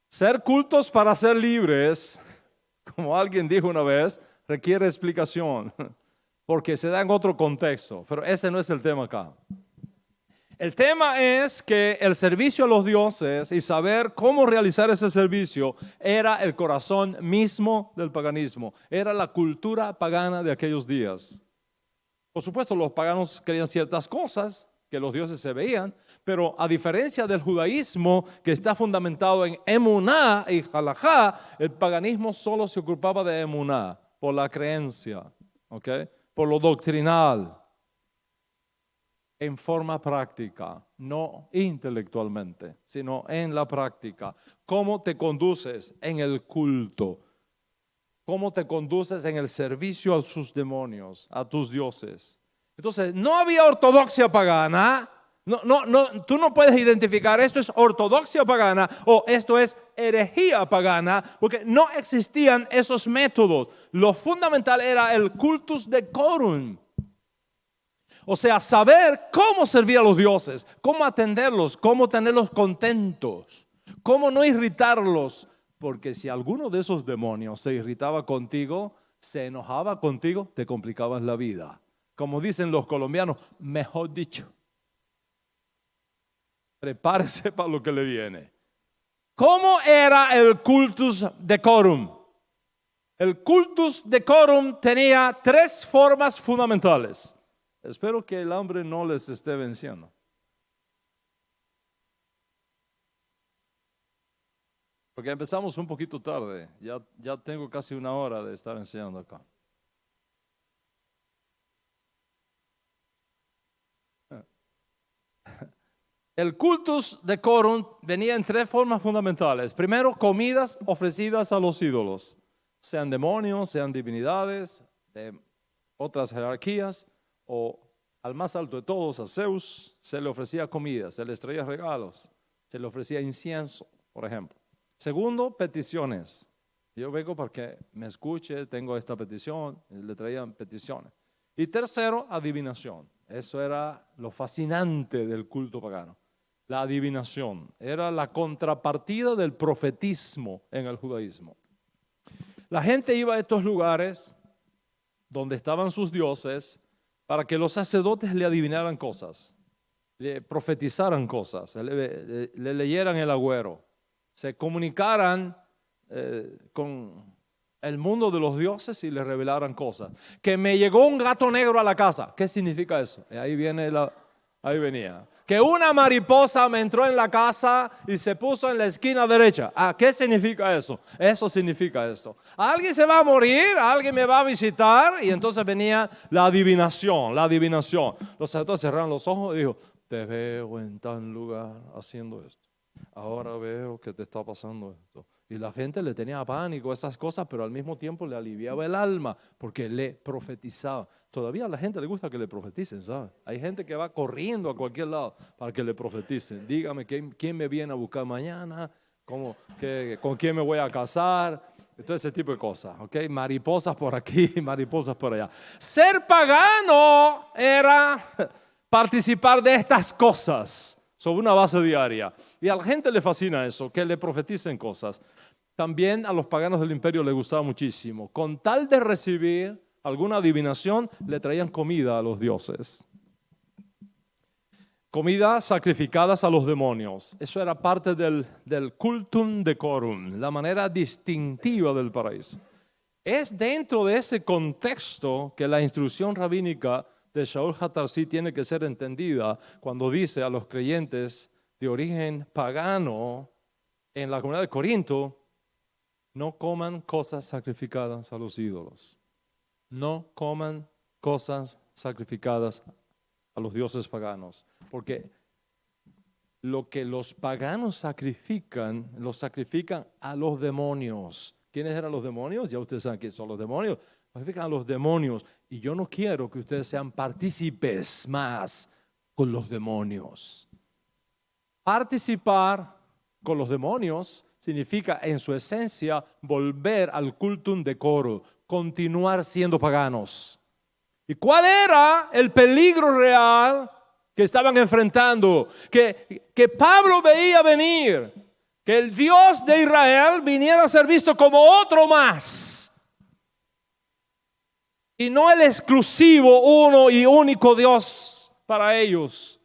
Ser cultos para ser libres, como alguien dijo una vez, requiere explicación, porque se da en otro contexto, pero ese no es el tema acá. El tema es que el servicio a los dioses y saber cómo realizar ese servicio era el corazón mismo del paganismo, era la cultura pagana de aquellos días. Por supuesto, los paganos creían ciertas cosas, que los dioses se veían, pero a diferencia del judaísmo que está fundamentado en emuná y halajá, el paganismo solo se ocupaba de emuná, por la creencia, ¿okay? Por lo doctrinal, en forma práctica, no intelectualmente, sino en la práctica. ¿Cómo te conduces en el culto? ¿Cómo te conduces en el servicio a sus demonios, a tus dioses? Entonces, no había ortodoxia pagana. Tú no puedes identificar esto es ortodoxia pagana o esto es herejía pagana, porque no existían esos métodos. Lo fundamental era el cultus decorum. O sea, saber cómo servir a los dioses, cómo atenderlos, cómo tenerlos contentos, cómo no irritarlos. Porque si alguno de esos demonios se irritaba contigo, se enojaba contigo, te complicabas la vida. Como dicen los colombianos, mejor dicho. Prepárese para lo que le viene. ¿Cómo era el cultus decorum? El cultus decorum tenía 3 formas fundamentales. Espero que el hambre no les esté venciendo. Porque empezamos un poquito tarde. Ya tengo casi 1 hora de estar enseñando acá. El cultus decorum venía en 3 formas fundamentales. Primero, comidas ofrecidas a los ídolos, sean demonios, sean divinidades, de otras jerarquías, o al más alto de todos, a Zeus, se le ofrecía comida, se le traía regalos, se le ofrecía incienso, por ejemplo. Segundo, peticiones. Yo vengo para que me escuche, tengo esta petición, le traían peticiones. Y tercero, adivinación. Eso era lo fascinante del culto pagano. La adivinación era la contrapartida del profetismo en el judaísmo. La gente iba a estos lugares donde estaban sus dioses para que los sacerdotes le adivinaran cosas, le profetizaran cosas, le leyeran el agüero, se comunicaran con el mundo de los dioses y le revelaran cosas. Que me llegó un gato negro a la casa. ¿Qué significa eso? Ahí venía. Que una mariposa me entró en la casa y se puso en la esquina derecha. ¿Qué significa eso? Eso significa esto. Alguien se va a morir, alguien me va a visitar, y entonces venía la adivinación. Los sacerdotes cerraron los ojos y dijo: te veo en tal lugar haciendo esto. Ahora veo que te está pasando esto. Y la gente le tenía pánico a esas cosas, pero al mismo tiempo le aliviaba el alma porque le profetizaba. Todavía a la gente le gusta que le profeticen, ¿sabes? Hay gente que va corriendo a cualquier lado para que le profeticen. Dígame quién me viene a buscar mañana, con quién me voy a casar, todo ese tipo de cosas, ¿ok? Mariposas por aquí, mariposas por allá. Ser pagano era participar de estas cosas sobre una base diaria. Y a la gente le fascina eso, que le profeticen cosas. También a los paganos del imperio les gustaba muchísimo. Con tal de recibir alguna adivinación, le traían comida a los dioses. Comida sacrificadas a los demonios. Eso era parte del cultum decorum, la manera distintiva del paraíso. Es dentro de ese contexto que la instrucción rabínica de Shaul HaTarsi tiene que ser entendida cuando dice a los creyentes de origen pagano en la comunidad de Corinto: no coman cosas sacrificadas a los ídolos. No coman cosas sacrificadas a los dioses paganos. Porque lo que los paganos sacrifican, los sacrifican a los demonios. ¿Quiénes eran los demonios? Ya ustedes saben quiénes son los demonios. Sacrifican a los demonios. Y yo no quiero que ustedes sean partícipes más con los demonios. Participar con los demonios significa en su esencia volver al cultum decorum, continuar siendo paganos. ¿Y cuál era el peligro real que estaban enfrentando? Que Pablo veía venir, que el Dios de Israel viniera a ser visto como otro más, y no el exclusivo, uno y único Dios para ellos,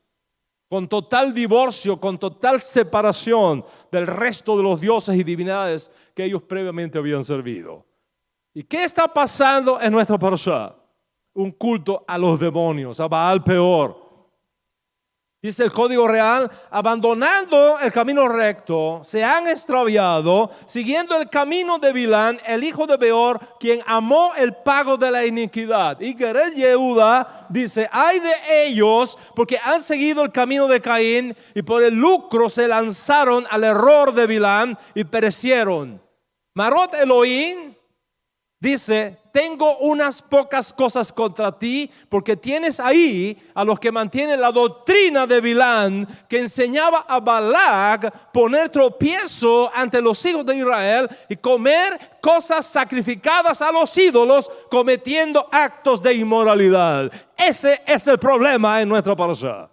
con total divorcio, con total separación del resto de los dioses y divinidades que ellos previamente habían servido. ¿Y qué está pasando en nuestra parashá? Un culto a los demonios, a Baal Peor. Dice el Código Real: abandonando el camino recto, se han extraviado, siguiendo el camino de Bilán, el hijo de Beor, quien amó el pago de la iniquidad. Y Gered Yehuda dice: ay de ellos, porque han seguido el camino de Caín, y por el lucro se lanzaron al error de Bilán y perecieron. Marot Elohim dice: tengo unas pocas cosas contra ti, porque tienes ahí a los que mantienen la doctrina de Bilán, que enseñaba a Balac poner tropiezo ante los hijos de Israel y comer cosas sacrificadas a los ídolos, cometiendo actos de inmoralidad. Ese es el problema en nuestra parashá.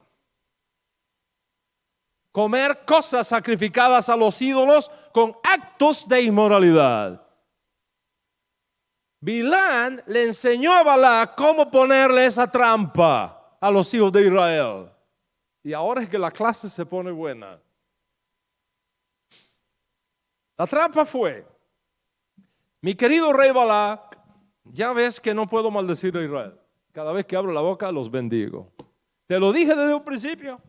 Comer cosas sacrificadas a los ídolos con actos de inmoralidad. Bilán le enseñó a Balac cómo ponerle esa trampa a los hijos de Israel. Y ahora es que la clase se pone buena. La trampa fue: mi querido rey Balac, ya ves que no puedo maldecir a Israel. Cada vez que abro la boca los bendigo. Te lo dije desde un principio,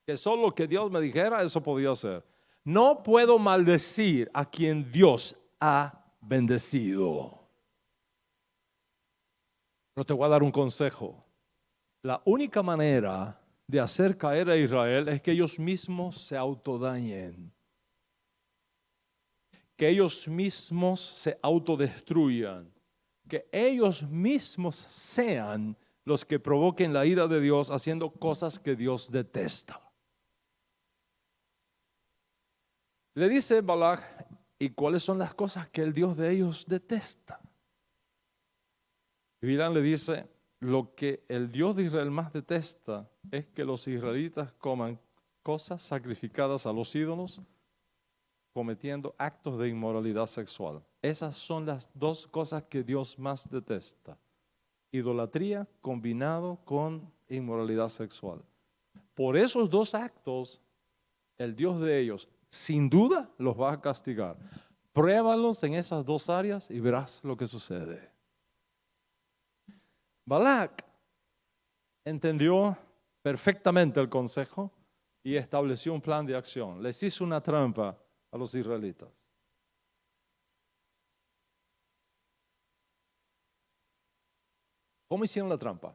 que solo que Dios me dijera, eso podía hacer. No puedo maldecir a quien Dios ha bendecido. Pero te voy a dar un consejo. La única manera de hacer caer a Israel es que ellos mismos se autodañen, que ellos mismos se autodestruyan, que ellos mismos sean los que provoquen la ira de Dios haciendo cosas que Dios detesta. Le dice Balac: ¿Y cuáles son las cosas que el Dios de ellos detesta? Y Bilam le dice, lo que el Dios de Israel más detesta es que los israelitas coman cosas sacrificadas a los ídolos, cometiendo actos de inmoralidad sexual. Esas son las dos cosas que Dios más detesta. Idolatría combinado con inmoralidad sexual. Por esos dos actos, el Dios de ellos, sin duda, los va a castigar. Pruébalos en esas dos áreas y verás lo que sucede. Balac entendió perfectamente el consejo y estableció un plan de acción. Les hizo una trampa a los israelitas. ¿Cómo hicieron la trampa?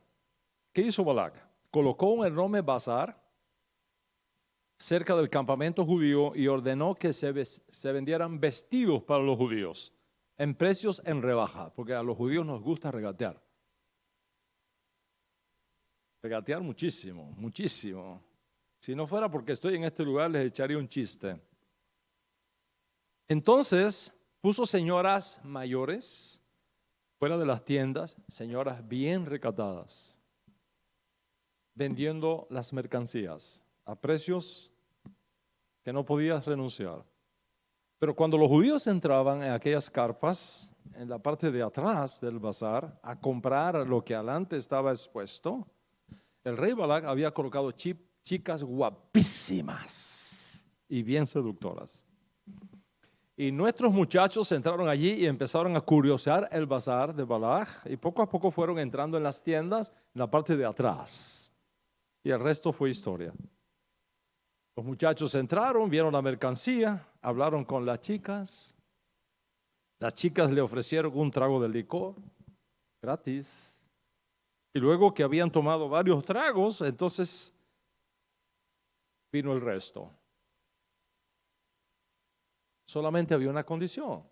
¿Qué hizo Balac? Colocó un enorme bazar cerca del campamento judío y ordenó que se vendieran vestidos para los judíos en precios en rebaja, porque a los judíos nos gusta regatear. Regatear muchísimo, muchísimo. Si no fuera porque estoy en este lugar, les echaría un chiste. Entonces puso señoras mayores fuera de las tiendas, señoras bien recatadas, vendiendo las mercancías a precios que no podías renunciar. Pero cuando los judíos entraban en aquellas carpas, en la parte de atrás del bazar, a comprar lo que adelante estaba expuesto, el rey Balac había colocado chicas guapísimas y bien seductoras. Y nuestros muchachos entraron allí y empezaron a curiosear el bazar de Balac y poco a poco fueron entrando en las tiendas en la parte de atrás. Y el resto fue historia. Los muchachos entraron, vieron la mercancía, hablaron con las chicas le ofrecieron un trago de licor gratis. Y luego que habían tomado varios tragos, entonces vino el resto. Solamente había una condición: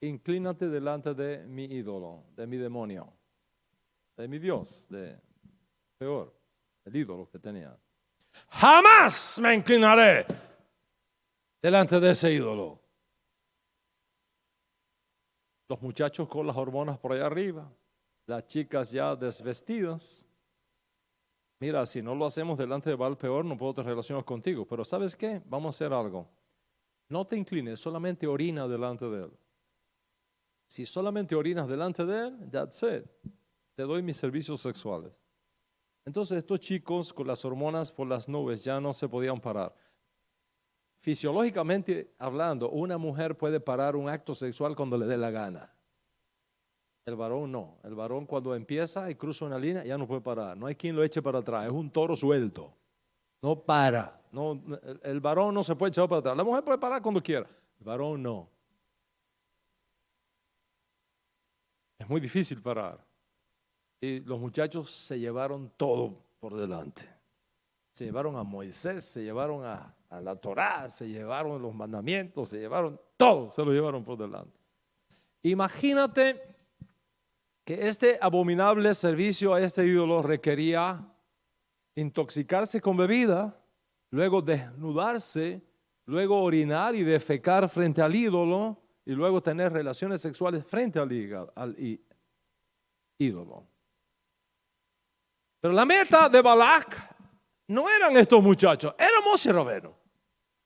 inclínate delante de mi ídolo, de mi demonio, de mi Dios, de peor, el ídolo que tenía. Jamás me inclinaré delante de ese ídolo. Los muchachos con las hormonas por allá arriba, las chicas ya desvestidas. Mira, si no lo hacemos delante de Baal peor, no puedo tener relaciones contigo. Pero ¿sabes qué? Vamos a hacer algo. No te inclines, solamente orina delante de él. Si solamente orinas delante de él, that's it. Te doy mis servicios sexuales. Entonces estos chicos con las hormonas por las nubes ya no se podían parar. Fisiológicamente hablando, una mujer puede parar un acto sexual cuando le dé la gana. El varón no. El varón cuando empieza y cruza una línea ya no puede parar. No hay quien lo eche para atrás. Es un toro suelto. No para. No, el varón no se puede echar para atrás. La mujer puede parar cuando quiera. El varón no. Es muy difícil parar. Y los muchachos se llevaron todo por delante. Se llevaron a Moisés, se llevaron a la Torá, se llevaron los mandamientos, se llevaron todo, se lo llevaron por delante. Imagínate que este abominable servicio a este ídolo requería intoxicarse con bebida, luego desnudarse, luego orinar y defecar frente al ídolo y luego tener relaciones sexuales frente al ídolo. Pero la meta de Balac no eran estos muchachos, era Moshe Rabbeinu.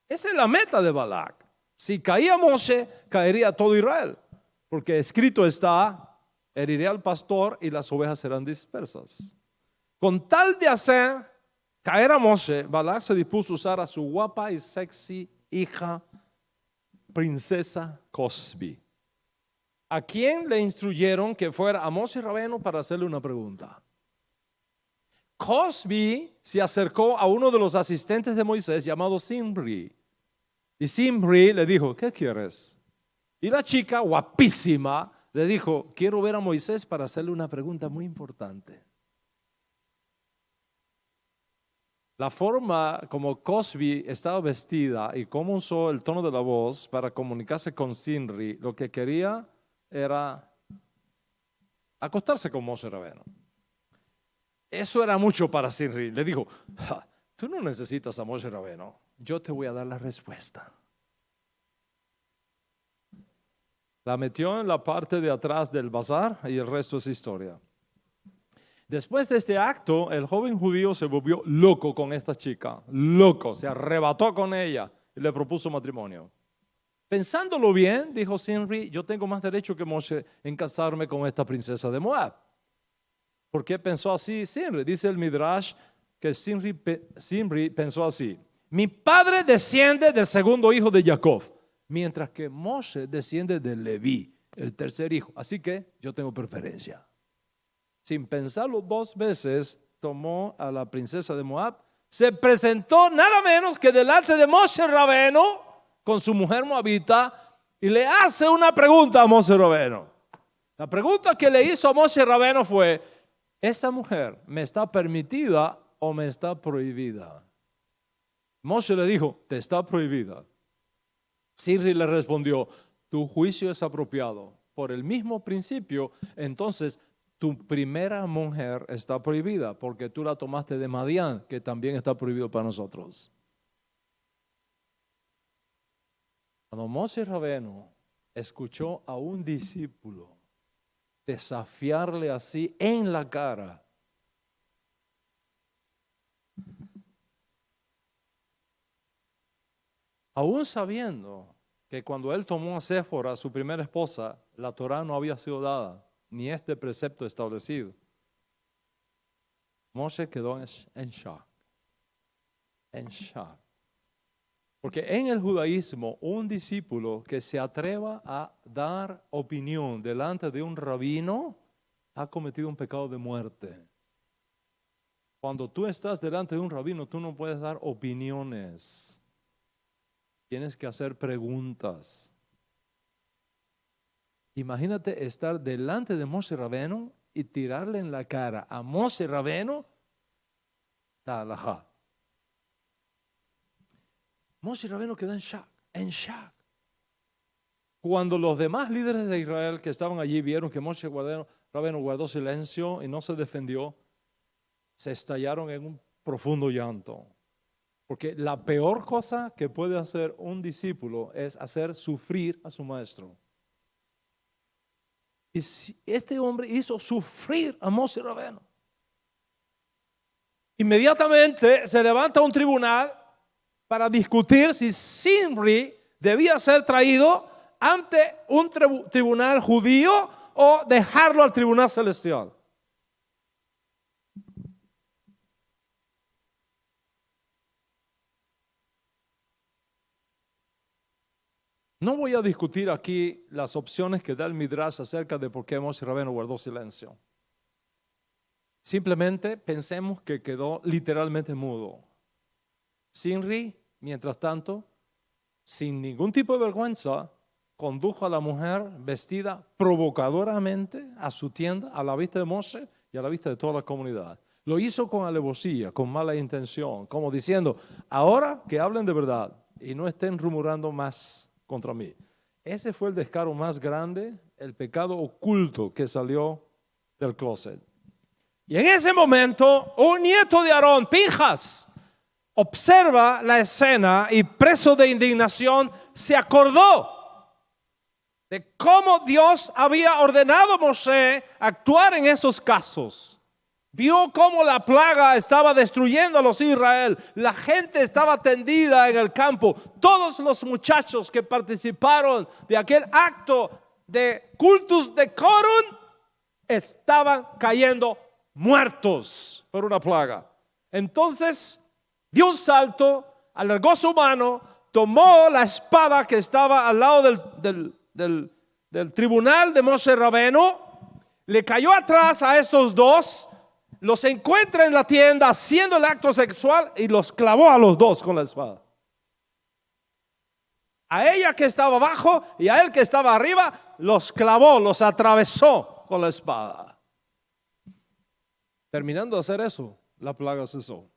Esa es la meta de Balac. Si caía Moshe, caería todo Israel, porque escrito está: heriré al pastor y las ovejas serán dispersas. Con tal de hacer caer a Moshe, Balac se dispuso a usar a su guapa y sexy hija, princesa Cosbi, a quien le instruyeron que fuera a Moshe Rabbeinu para hacerle una pregunta. Cosbi se acercó a uno de los asistentes de Moisés llamado Zimri. Y Zimri le dijo: ¿qué quieres? Y la chica, guapísima, le dijo: quiero ver a Moisés para hacerle una pregunta muy importante. La forma como Cosbi estaba vestida y cómo usó el tono de la voz para comunicarse con Zimri, lo que quería era acostarse con Moshe Rabbeinu. Eso era mucho para Zimri. Le dijo: tú no necesitas a Moshe Rabbeinu, yo te voy a dar la respuesta. La metió en la parte de atrás del bazar y el resto es historia. Después de este acto, el joven judío se volvió loco con esta chica, loco, se arrebató con ella y le propuso matrimonio. Pensándolo bien, dijo Zimri, yo tengo más derecho que Moshe en casarme con esta princesa de Moab. ¿Por qué pensó así Zimri? Dice el Midrash que Zimri pensó así. Mi padre desciende del segundo hijo de Jacob, mientras que Moshe desciende de Leví, el tercer hijo. Así que yo tengo preferencia. Sin pensarlo dos veces, tomó a la princesa de Moab, se presentó nada menos que delante de Moshe Rabeno con su mujer moabita y le hace una pregunta a Moshe Rabeno. La pregunta que le hizo a Moshe Rabeno fue, ¿esa mujer me está permitida o me está prohibida? Moshe le dijo, te está prohibida. Zimri le respondió, tu juicio es apropiado. Por el mismo principio, entonces, tu primera mujer está prohibida porque tú la tomaste de Madián, que también está prohibido para nosotros. Cuando Moshe Rabeno escuchó a un discípulo desafiarle así en la cara, aún sabiendo que cuando él tomó a Séfora, su primera esposa, la Torá no había sido dada, ni este precepto establecido. Moshe quedó en shock. En shock. Porque en el judaísmo, un discípulo que se atreva a dar opinión delante de un rabino ha cometido un pecado de muerte. Cuando tú estás delante de un rabino, tú no puedes dar opiniones. Tienes que hacer preguntas. Imagínate estar delante de Moshe Rabeno y tirarle en la cara a Moshe Rabeno la halajá. Moshe Rabeno quedó en shock, en shock. Cuando los demás líderes de Israel que estaban allí vieron que Moshe Rabeno guardó silencio y no se defendió, se estallaron en un profundo llanto. Porque la peor cosa que puede hacer un discípulo es hacer sufrir a su maestro. Y este hombre hizo sufrir a Moshe Rabeno. Inmediatamente se levanta un tribunal para discutir si Zimri debía ser traído ante un tribunal judío o dejarlo al tribunal celestial. No voy a discutir aquí las opciones que da el Midrash acerca de por qué Moshe Rabeno guardó silencio. Simplemente pensemos que quedó literalmente mudo. Zimri, mientras tanto, sin ningún tipo de vergüenza, condujo a la mujer vestida provocadoramente a su tienda, a la vista de Moshe y a la vista de toda la comunidad. Lo hizo con alevosía, con mala intención, como diciendo, ahora que hablen de verdad y no estén rumorando más contra mí. Ese fue el descaro más grande, el pecado oculto que salió del closet. Y en ese momento, un nieto de Aarón, Pinjas, observa la escena y preso de indignación se acordó de cómo Dios había ordenado a Moshe actuar en esos casos. Vio cómo la plaga estaba destruyendo a los Israel. La gente estaba tendida en el campo. Todos los muchachos que participaron de aquel acto de cultus decorum estaban cayendo muertos por una plaga. Entonces dio un salto, alargó su mano, tomó la espada que estaba al lado del tribunal de Moshe Rabeno, le cayó atrás a estos dos, los encuentra en la tienda haciendo el acto sexual y los clavó a los dos con la espada. A ella que estaba abajo y a él que estaba arriba, los clavó, los atravesó con la espada. Terminando de hacer eso, la plaga cesó.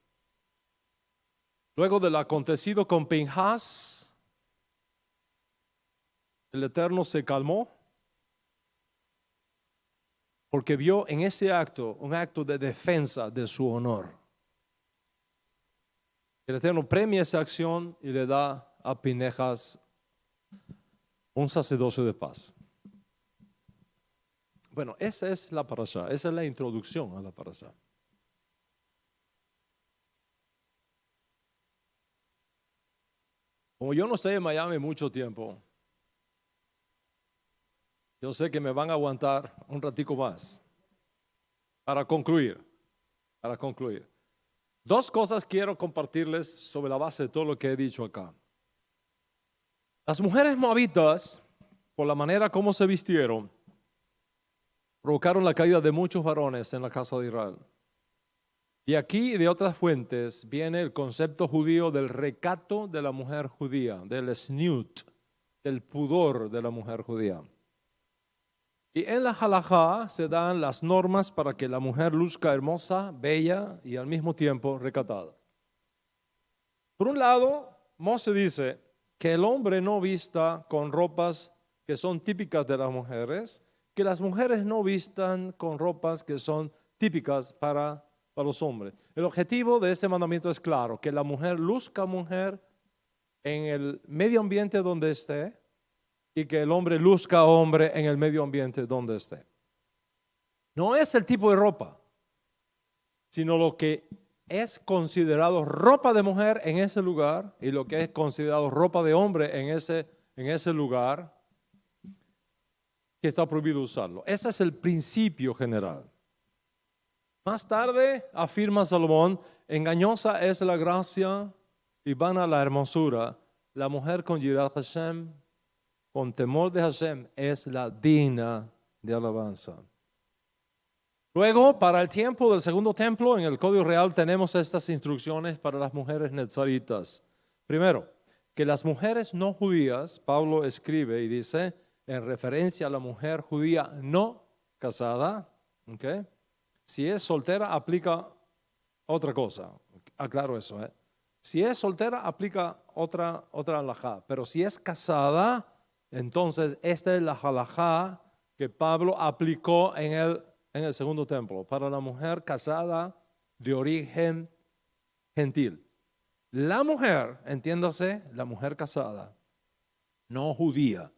Luego del acontecido con Pinjas, el Eterno se calmó porque vio en ese acto un acto de defensa de su honor. El Eterno premia esa acción y le da a Pinjas un sacerdocio de paz. Bueno, esa es la parashá, esa es la introducción a la parashá. Como yo no estoy en Miami mucho tiempo, yo sé que me van a aguantar un ratico más. Para concluir, dos cosas quiero compartirles sobre la base de todo lo que he dicho acá. Las mujeres moabitas, por la manera como se vistieron, provocaron la caída de muchos varones en la casa de Israel. Y aquí de otras fuentes viene el concepto judío del recato de la mujer judía, del snut, del pudor de la mujer judía. Y en la halajá se dan las normas para que la mujer luzca hermosa, bella y al mismo tiempo recatada. Por un lado, Moshe dice que el hombre no vista con ropas que son típicas de las mujeres, que las mujeres no vistan con ropas que son típicas para los hombres. El objetivo de este mandamiento es claro, que la mujer luzca mujer en el medio ambiente donde esté y que el hombre luzca hombre en el medio ambiente donde esté. No es el tipo de ropa, sino lo que es considerado ropa de mujer en ese lugar y lo que es considerado ropa de hombre en ese lugar que está prohibido usarlo. Ese es el principio general. Más tarde afirma Salomón, engañosa es la gracia y vana la hermosura. La mujer con Yirat Hashem, con temor de Hashem, es la digna de alabanza. Luego, para el tiempo del segundo templo, en el Código Real tenemos estas instrucciones para las mujeres netzaritas. Primero, que las mujeres no judías, Pablo escribe y dice, en referencia a la mujer judía no casada, ¿okay? Si es soltera, aplica otra cosa. Aclaro eso. Si es soltera, aplica otra halajá. Pero si es casada, entonces esta es la halajá que Pablo aplicó en el segundo templo para la mujer casada de origen gentil. La mujer, entiéndase, la mujer casada, no judía,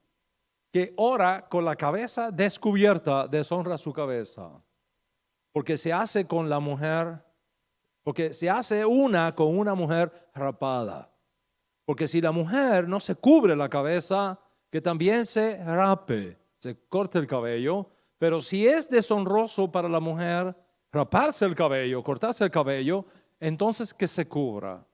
que ora con la cabeza descubierta, deshonra su cabeza. Porque se hace con la mujer, porque se hace una con una mujer rapada. Porque si la mujer no se cubre la cabeza, que también se rape, se corte el cabello. Pero si es deshonroso para la mujer raparse el cabello, cortarse el cabello, entonces que se cubra.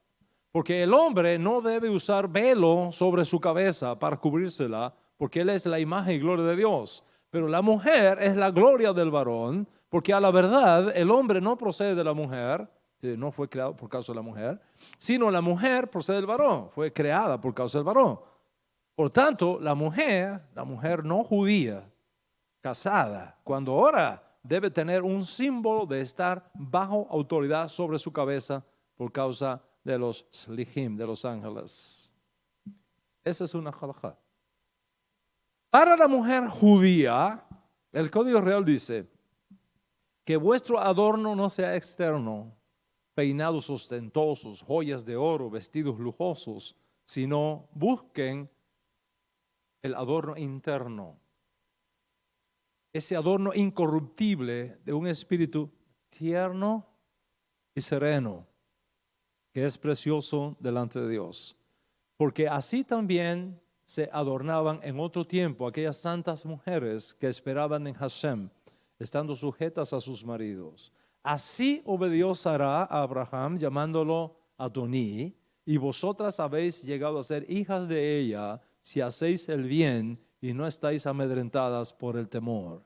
Porque el hombre no debe usar velo sobre su cabeza para cubrírsela, porque él es la imagen y gloria de Dios. Pero la mujer es la gloria del varón, porque a la verdad el hombre no procede de la mujer, no fue creado por causa de la mujer, sino la mujer procede del varón, fue creada por causa del varón. Por tanto, la mujer no judía, casada, cuando ora, debe tener un símbolo de estar bajo autoridad sobre su cabeza por causa de los slihim, de los ángeles. Esa es una halajá. Para la mujer judía, el Código Real dice que vuestro adorno no sea externo, peinados ostentosos, joyas de oro, vestidos lujosos, sino busquen el adorno interno. Ese adorno incorruptible de un espíritu tierno y sereno, que es precioso delante de Dios. Porque así también se adornaban en otro tiempo aquellas santas mujeres que esperaban en Hashem, estando sujetas a sus maridos. Así obedió Sara a Abraham, llamándolo Adoní, y vosotras habéis llegado a ser hijas de ella, si hacéis el bien y no estáis amedrentadas por el temor.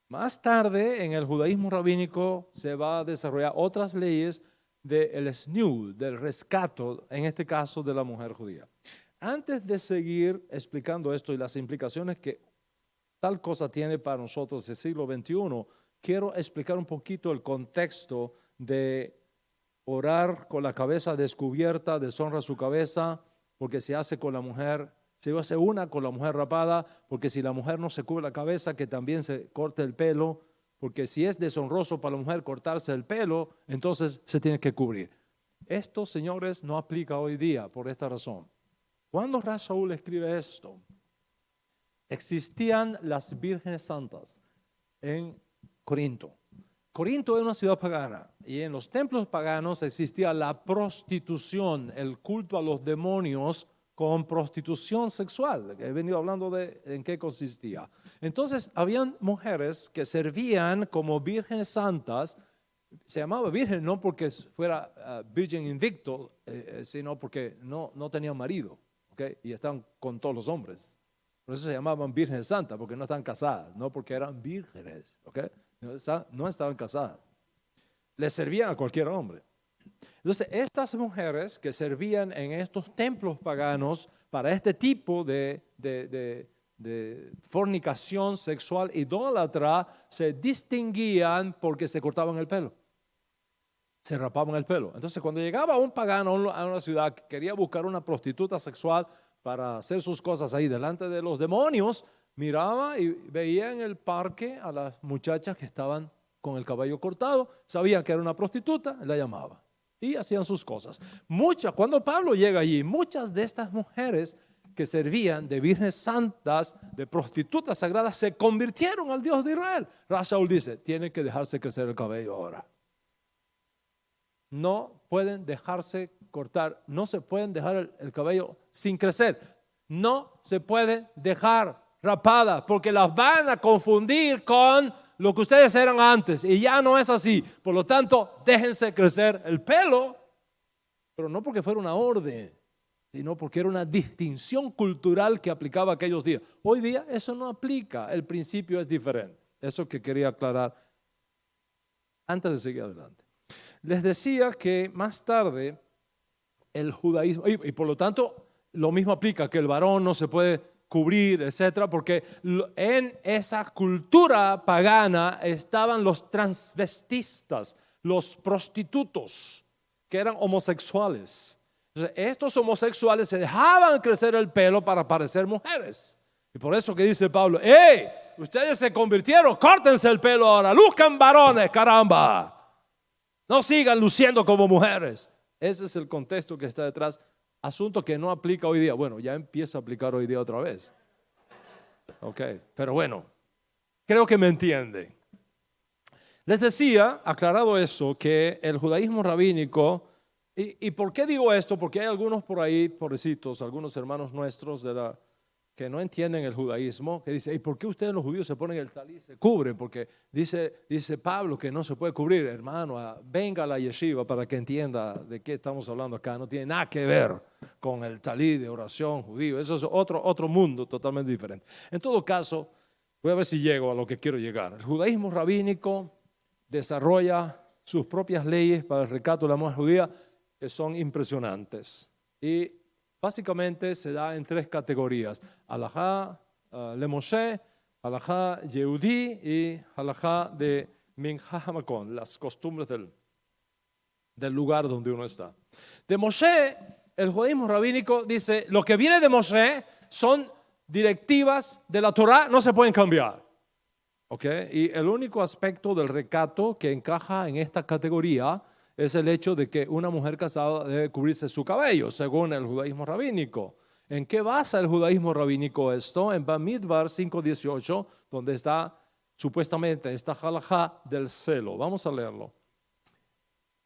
Más tarde, en el judaísmo rabínico, se va a desarrollar otras leyes del snud, del rescato, en este caso de la mujer judía. Antes de seguir explicando esto y las implicaciones que tal cosa tiene para nosotros el siglo XXI, quiero explicar un poquito el contexto de orar con la cabeza descubierta, deshonra su cabeza, porque se hace con la mujer, se hace una con la mujer rapada, porque si la mujer no se cubre la cabeza, que también se corte el pelo, porque si es deshonroso para la mujer cortarse el pelo, entonces se tiene que cubrir. Esto, señores, no aplica hoy día por esta razón. Cuando Rav Shaul escribe esto, existían las vírgenes santas en Corinto. Corinto es una ciudad pagana y en los templos paganos existía la prostitución, el culto a los demonios con prostitución sexual. He venido hablando de en qué consistía. Entonces, habían mujeres que servían como vírgenes santas. Se llamaba virgen no porque fuera virgen invicto, sino porque no tenían marido, ¿okay? Y estaban con todos los hombres. Por eso se llamaban vírgenes santas, porque no estaban casadas, no porque eran vírgenes, ¿okay? No estaban casadas. Les servían a cualquier hombre. Entonces, estas mujeres que servían en estos templos paganos para este tipo de fornicación sexual idólatra, se distinguían porque se cortaban el pelo. Se rapaban el pelo. Entonces, cuando llegaba un pagano a una ciudad que quería buscar una prostituta sexual para hacer sus cosas ahí delante de los demonios, miraba y veía en el parque a las muchachas que estaban con el cabello cortado, sabían que era una prostituta, la llamaba y hacían sus cosas. Cuando Pablo llega allí, muchas de estas mujeres que servían de vírgenes santas, de prostitutas sagradas, se convirtieron al Dios de Israel. Shaul dice, tienen que dejarse crecer el cabello ahora. No pueden dejarse cortar, no se pueden dejar el cabello sin crecer, no se pueden dejar rapadas porque las van a confundir con lo que ustedes eran antes y ya no es así. Por lo tanto, déjense crecer el pelo, pero no porque fuera una orden, sino porque era una distinción cultural que aplicaba aquellos días. Hoy día eso no aplica, el principio es diferente. Eso que quería aclarar antes de seguir adelante. Les decía que más tarde el judaísmo, y por lo tanto lo mismo aplica, que el varón no se puede cubrir, etcétera, porque en esa cultura pagana estaban los transvestistas, los prostitutos, que eran homosexuales. Entonces, estos homosexuales se dejaban crecer el pelo para parecer mujeres. Y por eso que dice Pablo, ¡hey! Ustedes se convirtieron, córtense el pelo ahora, luzcan varones, caramba. No sigan luciendo como mujeres. Ese es el contexto que está detrás. Asunto que no aplica hoy día. Bueno, ya empieza a aplicar hoy día otra vez. Ok, pero bueno, creo que me entiende. Les decía, aclarado eso, que el judaísmo rabínico, ¿y por qué digo esto? Porque hay algunos por ahí, pobrecitos, algunos hermanos nuestros que no entienden el judaísmo, que dicen, ¿y por qué ustedes los judíos se ponen el talí y se cubren? Porque dice Pablo que no se puede cubrir. Hermano, venga a la yeshiva para que entienda de qué estamos hablando acá. No tiene nada que ver con el talí de oración judío. Eso es otro mundo totalmente diferente. En todo caso, voy a ver si llego a lo que quiero llegar. El judaísmo rabínico desarrolla sus propias leyes para el recato de la mujer judía que son impresionantes. Y básicamente se da en tres categorías: halajá le Moshe, halajá Yehudí y halajá de Minhá Hamakon, las costumbres del lugar donde uno está. De Moshe, el judaísmo rabínico dice, lo que viene de Moshe son directivas de la Torá, no se pueden cambiar. ¿Okay? Y el único aspecto del recato que encaja en esta categoría es el hecho de que una mujer casada debe cubrirse su cabello, según el judaísmo rabínico. ¿En qué basa el judaísmo rabínico esto? En Bamidbar 5:18, donde está supuestamente esta halajá del celo. Vamos a leerlo.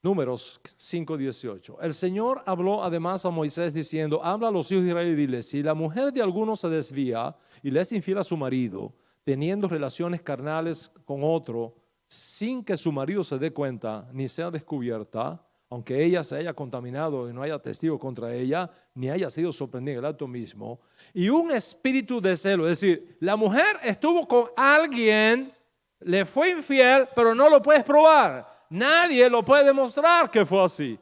Números 5:18. El Señor habló además a Moisés diciendo, habla a los hijos de Israel y diles, si la mujer de alguno se desvía y le es infiel a su marido, teniendo relaciones carnales con otro, sin que su marido se dé cuenta ni sea descubierta, aunque ella se haya contaminado y no haya testigo contra ella, ni haya sido sorprendida en el acto mismo, y un espíritu de celo, es decir, la mujer estuvo con alguien, le fue infiel, pero no lo puedes probar, nadie lo puede demostrar que fue así.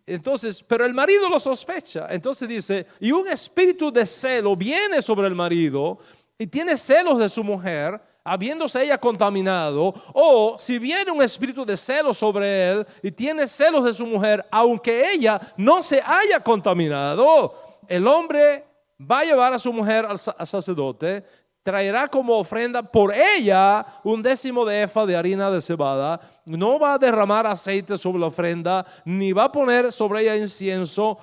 Entonces, pero el marido lo sospecha, entonces dice, y un espíritu de celo viene sobre el marido y tiene celos de su mujer, habiéndose ella contaminado, o si viene un espíritu de celo sobre él y tiene celos de su mujer, aunque ella no se haya contaminado, el hombre va a llevar a su mujer al sacerdote, traerá como ofrenda por ella 1/10 de efa de harina de cebada, no va a derramar aceite sobre la ofrenda, ni va a poner sobre ella incienso,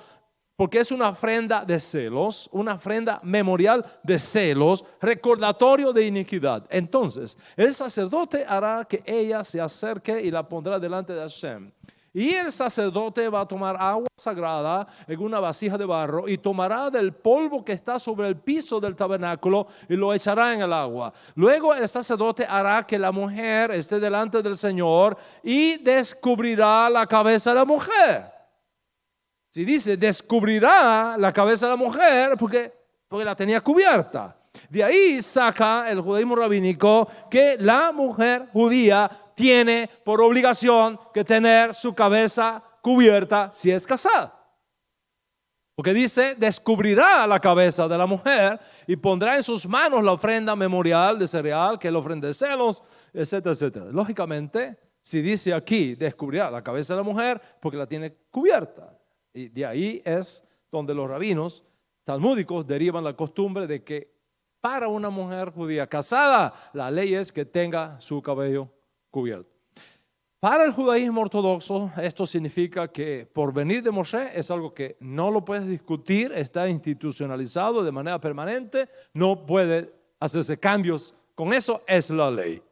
porque es una ofrenda de celos, una ofrenda memorial de celos, recordatorio de iniquidad. Entonces, el sacerdote hará que ella se acerque y la pondrá delante de Hashem. Y el sacerdote va a tomar agua sagrada en una vasija de barro y tomará del polvo que está sobre el piso del tabernáculo y lo echará en el agua. Luego el sacerdote hará que la mujer esté delante del Señor y descubrirá la cabeza de la mujer. Si dice descubrirá la cabeza de la mujer porque la tenía cubierta. De ahí saca el judaísmo rabínico que la mujer judía tiene por obligación que tener su cabeza cubierta si es casada. Porque dice, descubrirá la cabeza de la mujer y pondrá en sus manos la ofrenda memorial de cereal, que es la ofrenda de celos, etcétera, etcétera. Lógicamente, si dice aquí, descubrirá la cabeza de la mujer, porque la tiene cubierta. Y de ahí es donde los rabinos talmúdicos derivan la costumbre de que para una mujer judía casada, la ley es que tenga su cabello cubierto. Para el judaísmo ortodoxo, esto significa que por venir de Moshe es algo que no lo puedes discutir, está institucionalizado de manera permanente, no puede hacerse cambios, con eso es la ley.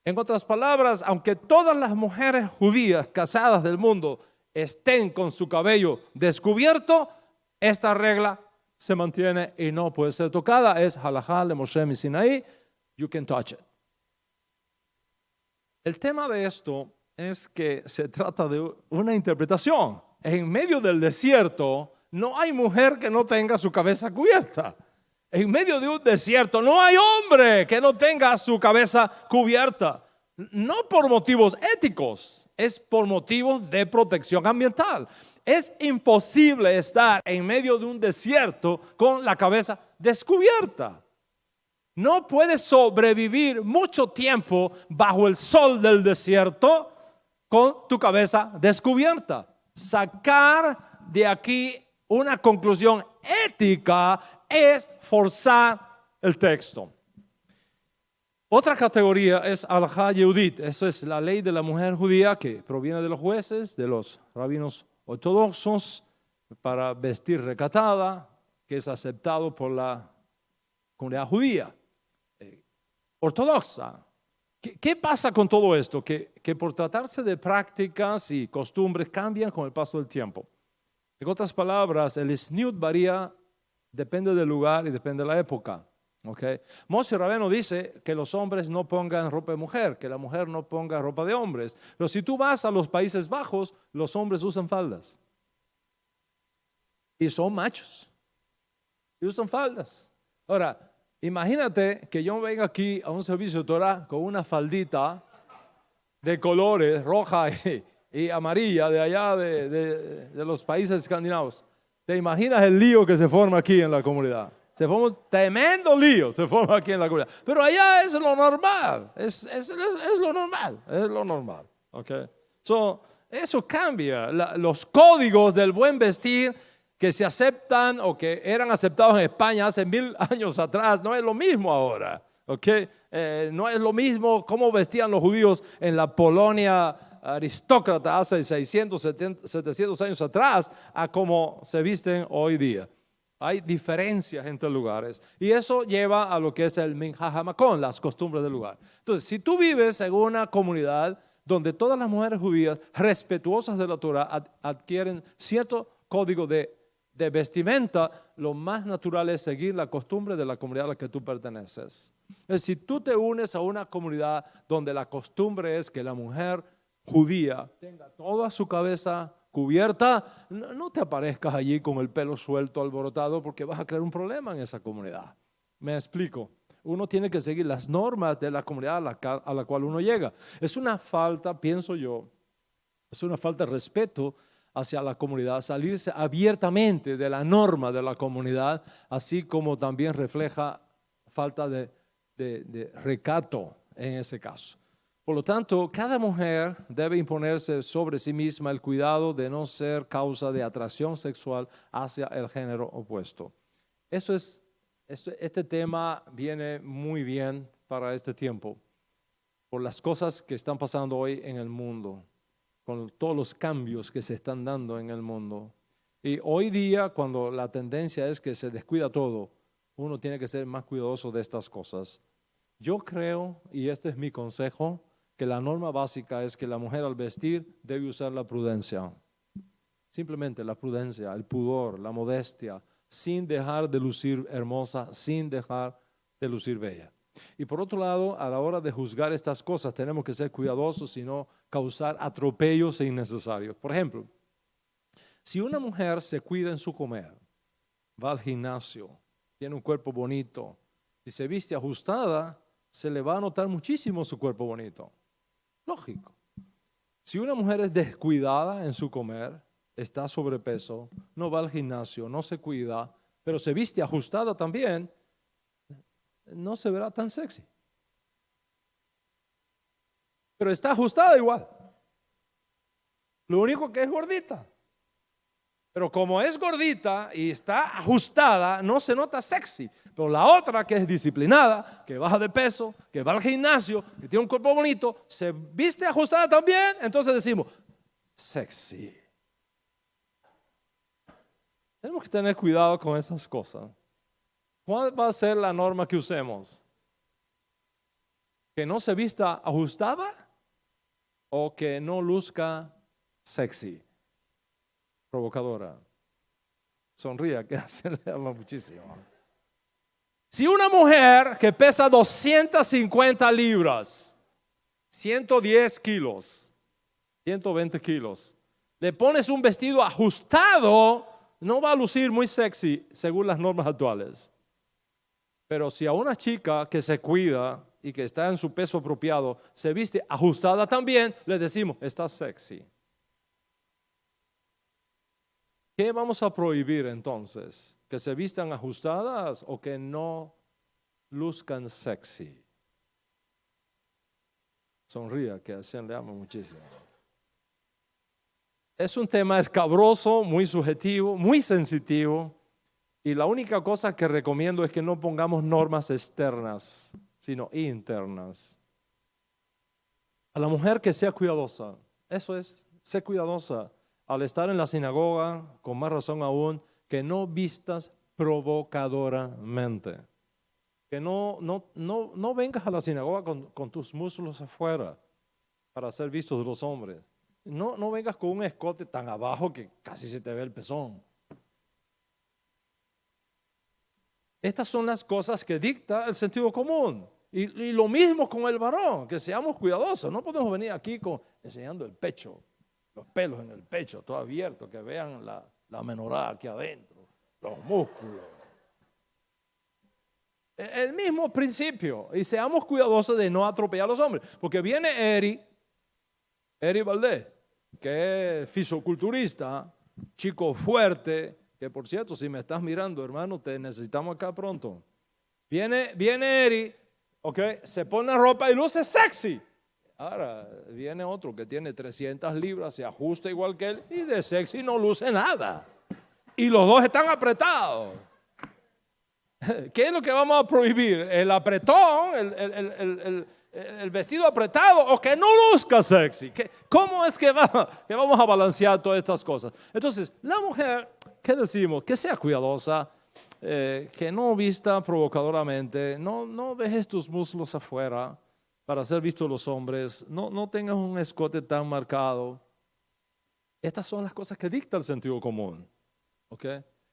En otras palabras, aunque todas las mujeres judías casadas del mundo estén con su cabello descubierto, esta regla se mantiene y no puede ser tocada. Es halajá de Moshe Misinaí, you can touch it. El tema de esto es que se trata de una interpretación. En medio del desierto no hay mujer que no tenga su cabeza cubierta. En medio de un desierto no hay hombre que no tenga su cabeza cubierta. No por motivos éticos, es por motivos de protección ambiental. Es imposible estar en medio de un desierto con la cabeza descubierta. No puedes sobrevivir mucho tiempo bajo el sol del desierto con tu cabeza descubierta. Sacar de aquí una conclusión ética es forzar el texto. Otra categoría es alajá yehudit. Eso es la ley de la mujer judía que proviene de los jueces, de los rabinos ortodoxos, para vestir recatada, que es aceptado por la comunidad judía ortodoxa. ¿Qué pasa con todo esto? Que por tratarse de prácticas y costumbres cambian con el paso del tiempo. En otras palabras, el sniut varía, depende del lugar y depende de la época. Okay. Moshe Rabbeinu dice que los hombres no pongan ropa de mujer, que la mujer no ponga ropa de hombres. Pero si tú vas a los Países Bajos, los hombres usan faldas. Y son machos. Y usan faldas. Ahora, imagínate que yo venga aquí a un servicio de Torah con una faldita de colores, roja y amarilla, de allá de los países escandinavos. ¿Te imaginas el lío que se forma aquí en la comunidad? Se forma un tremendo lío, se forma aquí en la comunidad. Pero allá es lo normal, es lo normal. Okay. Eso cambia. Los códigos del buen vestir que se aceptan o que eran aceptados en España hace 1000 años atrás, no es lo mismo ahora. Okay. No es lo mismo cómo vestían los judíos en la Polonia aristócrata hace 600, 700 años atrás a cómo se visten hoy día. Hay diferencias entre lugares y eso lleva a lo que es el minhaj hamakon, las costumbres del lugar. Entonces, si tú vives en una comunidad donde todas las mujeres judías respetuosas de la Torah adquieren cierto código de vestimenta, lo más natural es seguir la costumbre de la comunidad a la que tú perteneces. Si tú te unes a una comunidad donde la costumbre es que la mujer judía tenga toda su cabeza cubierta, no te aparezcas allí con el pelo suelto, alborotado, porque vas a crear un problema en esa comunidad. Me explico. Uno tiene que seguir las normas de la comunidad a la cual uno llega. Es una falta, pienso yo, es una falta de respeto hacia la comunidad, salirse abiertamente de la norma de la comunidad, así como también refleja falta de recato en ese caso. Por lo tanto, cada mujer debe imponerse sobre sí misma el cuidado de no ser causa de atracción sexual hacia el género opuesto. Este tema viene muy bien para este tiempo, por las cosas que están pasando hoy en el mundo, con todos los cambios que se están dando en el mundo. Y hoy día, cuando la tendencia es que se descuida todo, uno tiene que ser más cuidadoso de estas cosas. Yo creo, y este es mi consejo, que la norma básica es que la mujer al vestir debe usar la prudencia. Simplemente la prudencia, el pudor, la modestia, sin dejar de lucir hermosa, sin dejar de lucir bella. Y por otro lado, a la hora de juzgar estas cosas, tenemos que ser cuidadosos y no causar atropellos innecesarios. Por ejemplo, si una mujer se cuida en su comer, va al gimnasio, tiene un cuerpo bonito, y se viste ajustada, se le va a notar muchísimo su cuerpo bonito. Lógico. Si una mujer es descuidada en su comer, está sobrepeso, no va al gimnasio, no se cuida, pero se viste ajustada también, no se verá tan sexy. Pero está ajustada igual. Lo único que es gordita. Pero como es gordita y está ajustada, no se nota sexy. Pero la otra que es disciplinada, que baja de peso, que va al gimnasio, que tiene un cuerpo bonito, se viste ajustada también, entonces decimos, sexy. Tenemos que tener cuidado con esas cosas. ¿Cuál va a ser la norma que usemos? ¿Que no se vista ajustada o que no luzca sexy? Provocadora. Sonría, que se le ama muchísimo. Si una mujer que pesa 250 libras, 110 kilos, 120 kilos, le pones un vestido ajustado, no va a lucir muy sexy según las normas actuales. Pero si a una chica que se cuida y que está en su peso apropiado, se viste ajustada también, le decimos, está sexy. ¿Qué vamos a prohibir entonces? ¿Que se vistan ajustadas o que no luzcan sexy? Sonría, que así le amo muchísimo. Es un tema escabroso, muy subjetivo, muy sensitivo. Y la única cosa que recomiendo es que no pongamos normas externas, sino internas. A la mujer que sea cuidadosa, eso es, sé cuidadosa. Al estar en la sinagoga, con más razón aún, que no vistas provocadoramente. Que no vengas a la sinagoga con tus muslos afuera para ser vistos de los hombres. No vengas con un escote tan abajo que casi se te ve el pezón. Estas son las cosas que dicta el sentido común. Y lo mismo con el varón, que seamos cuidadosos. No podemos venir aquí enseñando el pecho, los pelos en el pecho, todo abierto, que vean la menorá aquí adentro, los músculos. El mismo principio. Y seamos cuidadosos de no atropellar a los hombres. Porque viene Eri Valdés, que es fisiculturista, chico fuerte, que por cierto, si me estás mirando, hermano, te necesitamos acá pronto. Viene Eri, okay, se pone ropa y luce sexy. Ahora viene otro que tiene 300 libras, se ajusta igual que él y de sexy no luce nada. Y los dos están apretados. ¿Qué es lo que vamos a prohibir? ¿El apretón, el vestido apretado o que no luzca sexy? ¿Cómo es que vamos a balancear todas estas cosas? Entonces, la mujer, ¿qué decimos? Que sea cuidadosa, que no vista provocadoramente, no dejes tus muslos afuera para ser visto los hombres, no tengas un escote tan marcado. Estas son las cosas que dicta el sentido común. ¿Ok?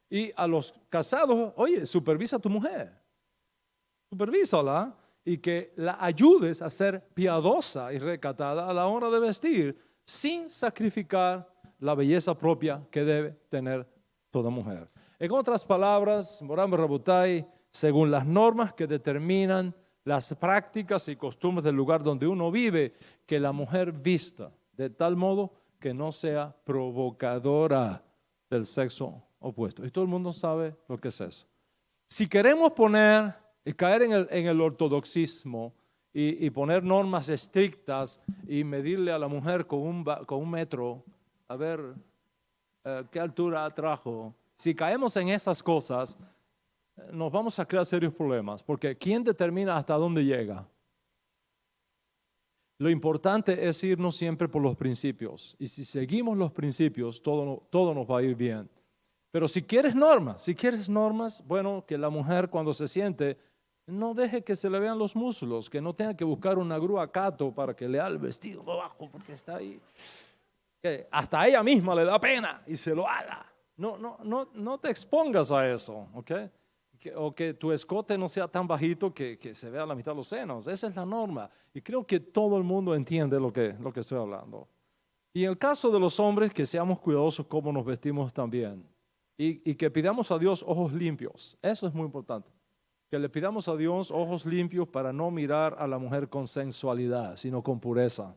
Y a los casados, oye, supervisa a tu mujer. Supervísala y que la ayudes a ser piadosa y recatada a la hora de vestir sin sacrificar la belleza propia que debe tener toda mujer. En otras palabras, Moran Rabotai, según las normas que determinan las prácticas y costumbres del lugar donde uno vive, que la mujer vista de tal modo que no sea provocadora del sexo opuesto. Y todo el mundo sabe lo que es eso. Si queremos poner y caer en el ortodoxismo y poner normas estrictas y medirle a la mujer con un metro, a ver qué altura trajo, si caemos en esas cosas, nos vamos a crear serios problemas, porque ¿quién determina hasta dónde llega? Lo importante es irnos siempre por los principios, y si seguimos los principios, todo nos va a ir bien. Pero si quieres normas, bueno, que la mujer cuando se siente, no deje que se le vean los muslos, que no tenga que buscar una grúa Cato para que le haga el vestido de abajo, porque está ahí. Que hasta a ella misma le da pena y se lo haga. No te expongas a eso, ¿ok? O que tu escote no sea tan bajito que se vea la mitad de los senos. Esa es la norma. Y creo que todo el mundo entiende lo que estoy hablando. Y en el caso de los hombres, que seamos cuidadosos cómo nos vestimos también. Y que pidamos a Dios ojos limpios. Eso es muy importante. Que le pidamos a Dios ojos limpios para no mirar a la mujer con sensualidad, sino con pureza.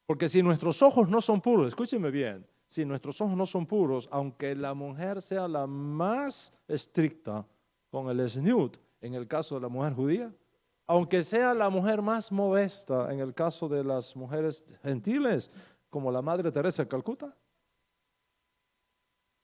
Porque si nuestros ojos no son puros, escúcheme bien, si nuestros ojos no son puros, aunque la mujer sea la más estricta con el snood, en el caso de la mujer judía, aunque sea la mujer más modesta en el caso de las mujeres gentiles, como la Madre Teresa de Calcuta,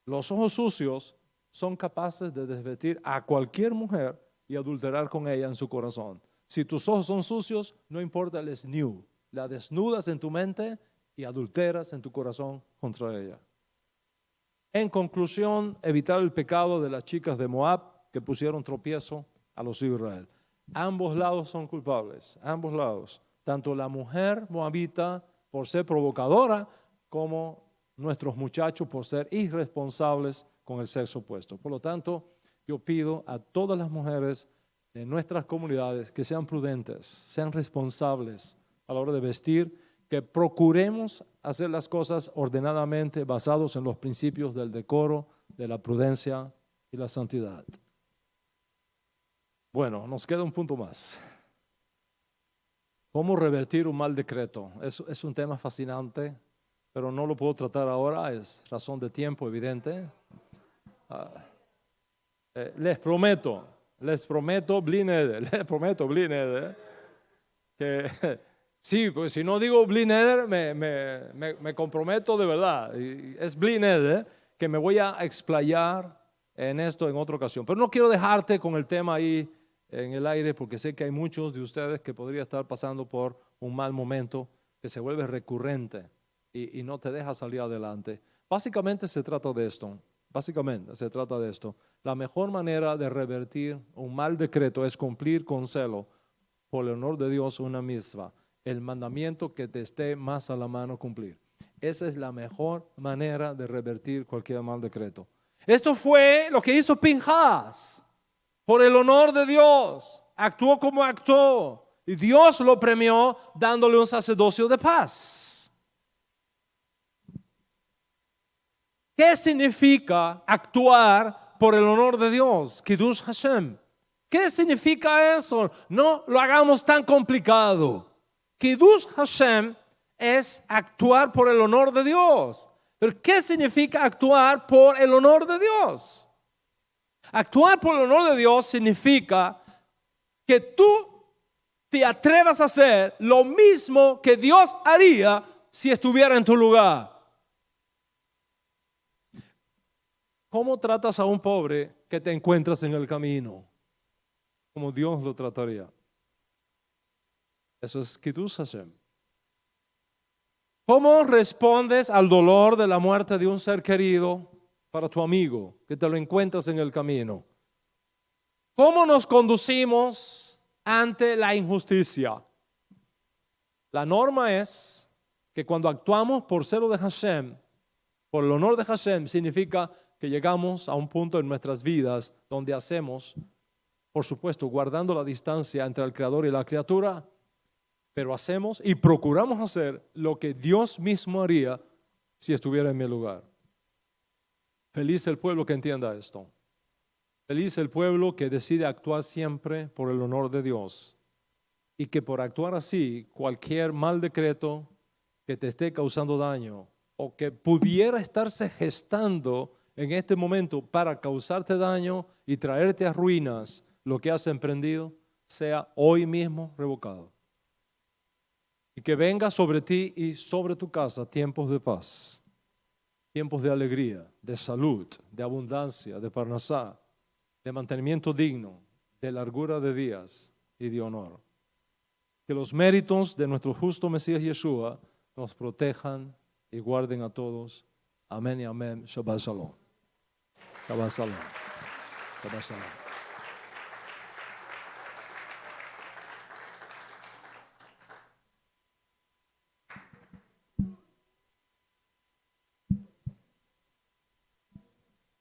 los ojos sucios son capaces de desvestir a cualquier mujer y adulterar con ella en su corazón. Si tus ojos son sucios, no importa el snood, la desnudas en tu mente y adulteras en tu corazón contra ella. En conclusión, evitar el pecado de las chicas de Moab que pusieron tropiezo a los hijos de Israel. Ambos lados son culpables, ambos lados. Tanto la mujer moabita por ser provocadora como nuestros muchachos por ser irresponsables con el sexo opuesto. Por lo tanto, yo pido a todas las mujeres de nuestras comunidades que sean prudentes, sean responsables a la hora de vestir, que procuremos hacer las cosas ordenadamente basados en los principios del decoro, de la prudencia y la santidad. Bueno, nos queda un punto más. ¿Cómo revertir un mal decreto? Es un tema fascinante, pero no lo puedo tratar ahora, es razón de tiempo evidente. Les prometo, Blineder, que sí, porque si no digo Blineder, me comprometo de verdad. Y es Blineder que me voy a explayar en esto en otra ocasión. Pero no quiero dejarte con el tema ahí en el aire, porque sé que hay muchos de ustedes que podrían estar pasando por un mal momento que se vuelve recurrente y no te deja salir adelante. Básicamente se trata de esto. La mejor manera de revertir un mal decreto es cumplir con celo, por el honor de Dios, una misma, el mandamiento que te esté más a la mano cumplir. Esa es la mejor manera de revertir cualquier mal decreto. Esto fue lo que hizo Pinhas. Por el honor de Dios, actuó como actuó y Dios lo premió dándole un sacerdocio de paz. ¿Qué significa actuar por el honor de Dios? Kiddush Hashem. ¿Qué significa eso? No lo hagamos tan complicado. Kiddush Hashem es actuar por el honor de Dios. ¿Pero qué significa actuar por el honor de Dios? Actuar por el honor de Dios significa que tú te atrevas a hacer lo mismo que Dios haría si estuviera en tu lugar. ¿Cómo tratas a un pobre que te encuentras en el camino? Como Dios lo trataría. Eso es Kiddush Hashem. ¿Cómo respondes al dolor de la muerte de un ser querido para tu amigo que te lo encuentras en el camino? ¿Cómo nos conducimos ante la injusticia? La norma es que cuando actuamos por celo de Hashem, por el honor de Hashem, significa que llegamos a un punto en nuestras vidas donde hacemos, por supuesto, guardando la distancia entre el Creador y la criatura, pero hacemos y procuramos hacer lo que Dios mismo haría si estuviera en mi lugar. Feliz el pueblo que entienda esto. Feliz el pueblo que decide actuar siempre por el honor de Dios y que por actuar así, cualquier mal decreto que te esté causando daño o que pudiera estarse gestando en este momento para causarte daño y traerte a ruinas lo que has emprendido, sea hoy mismo revocado. Y que venga sobre ti y sobre tu casa tiempos de paz, tiempos de alegría, de salud, de abundancia, de parnasá, de mantenimiento digno, de largura de días y de honor. Que los méritos de nuestro justo Mesías Yeshua nos protejan y guarden a todos. Amén y amén. Shabbat Shalom. Shabbat shalom. Shabbat shalom.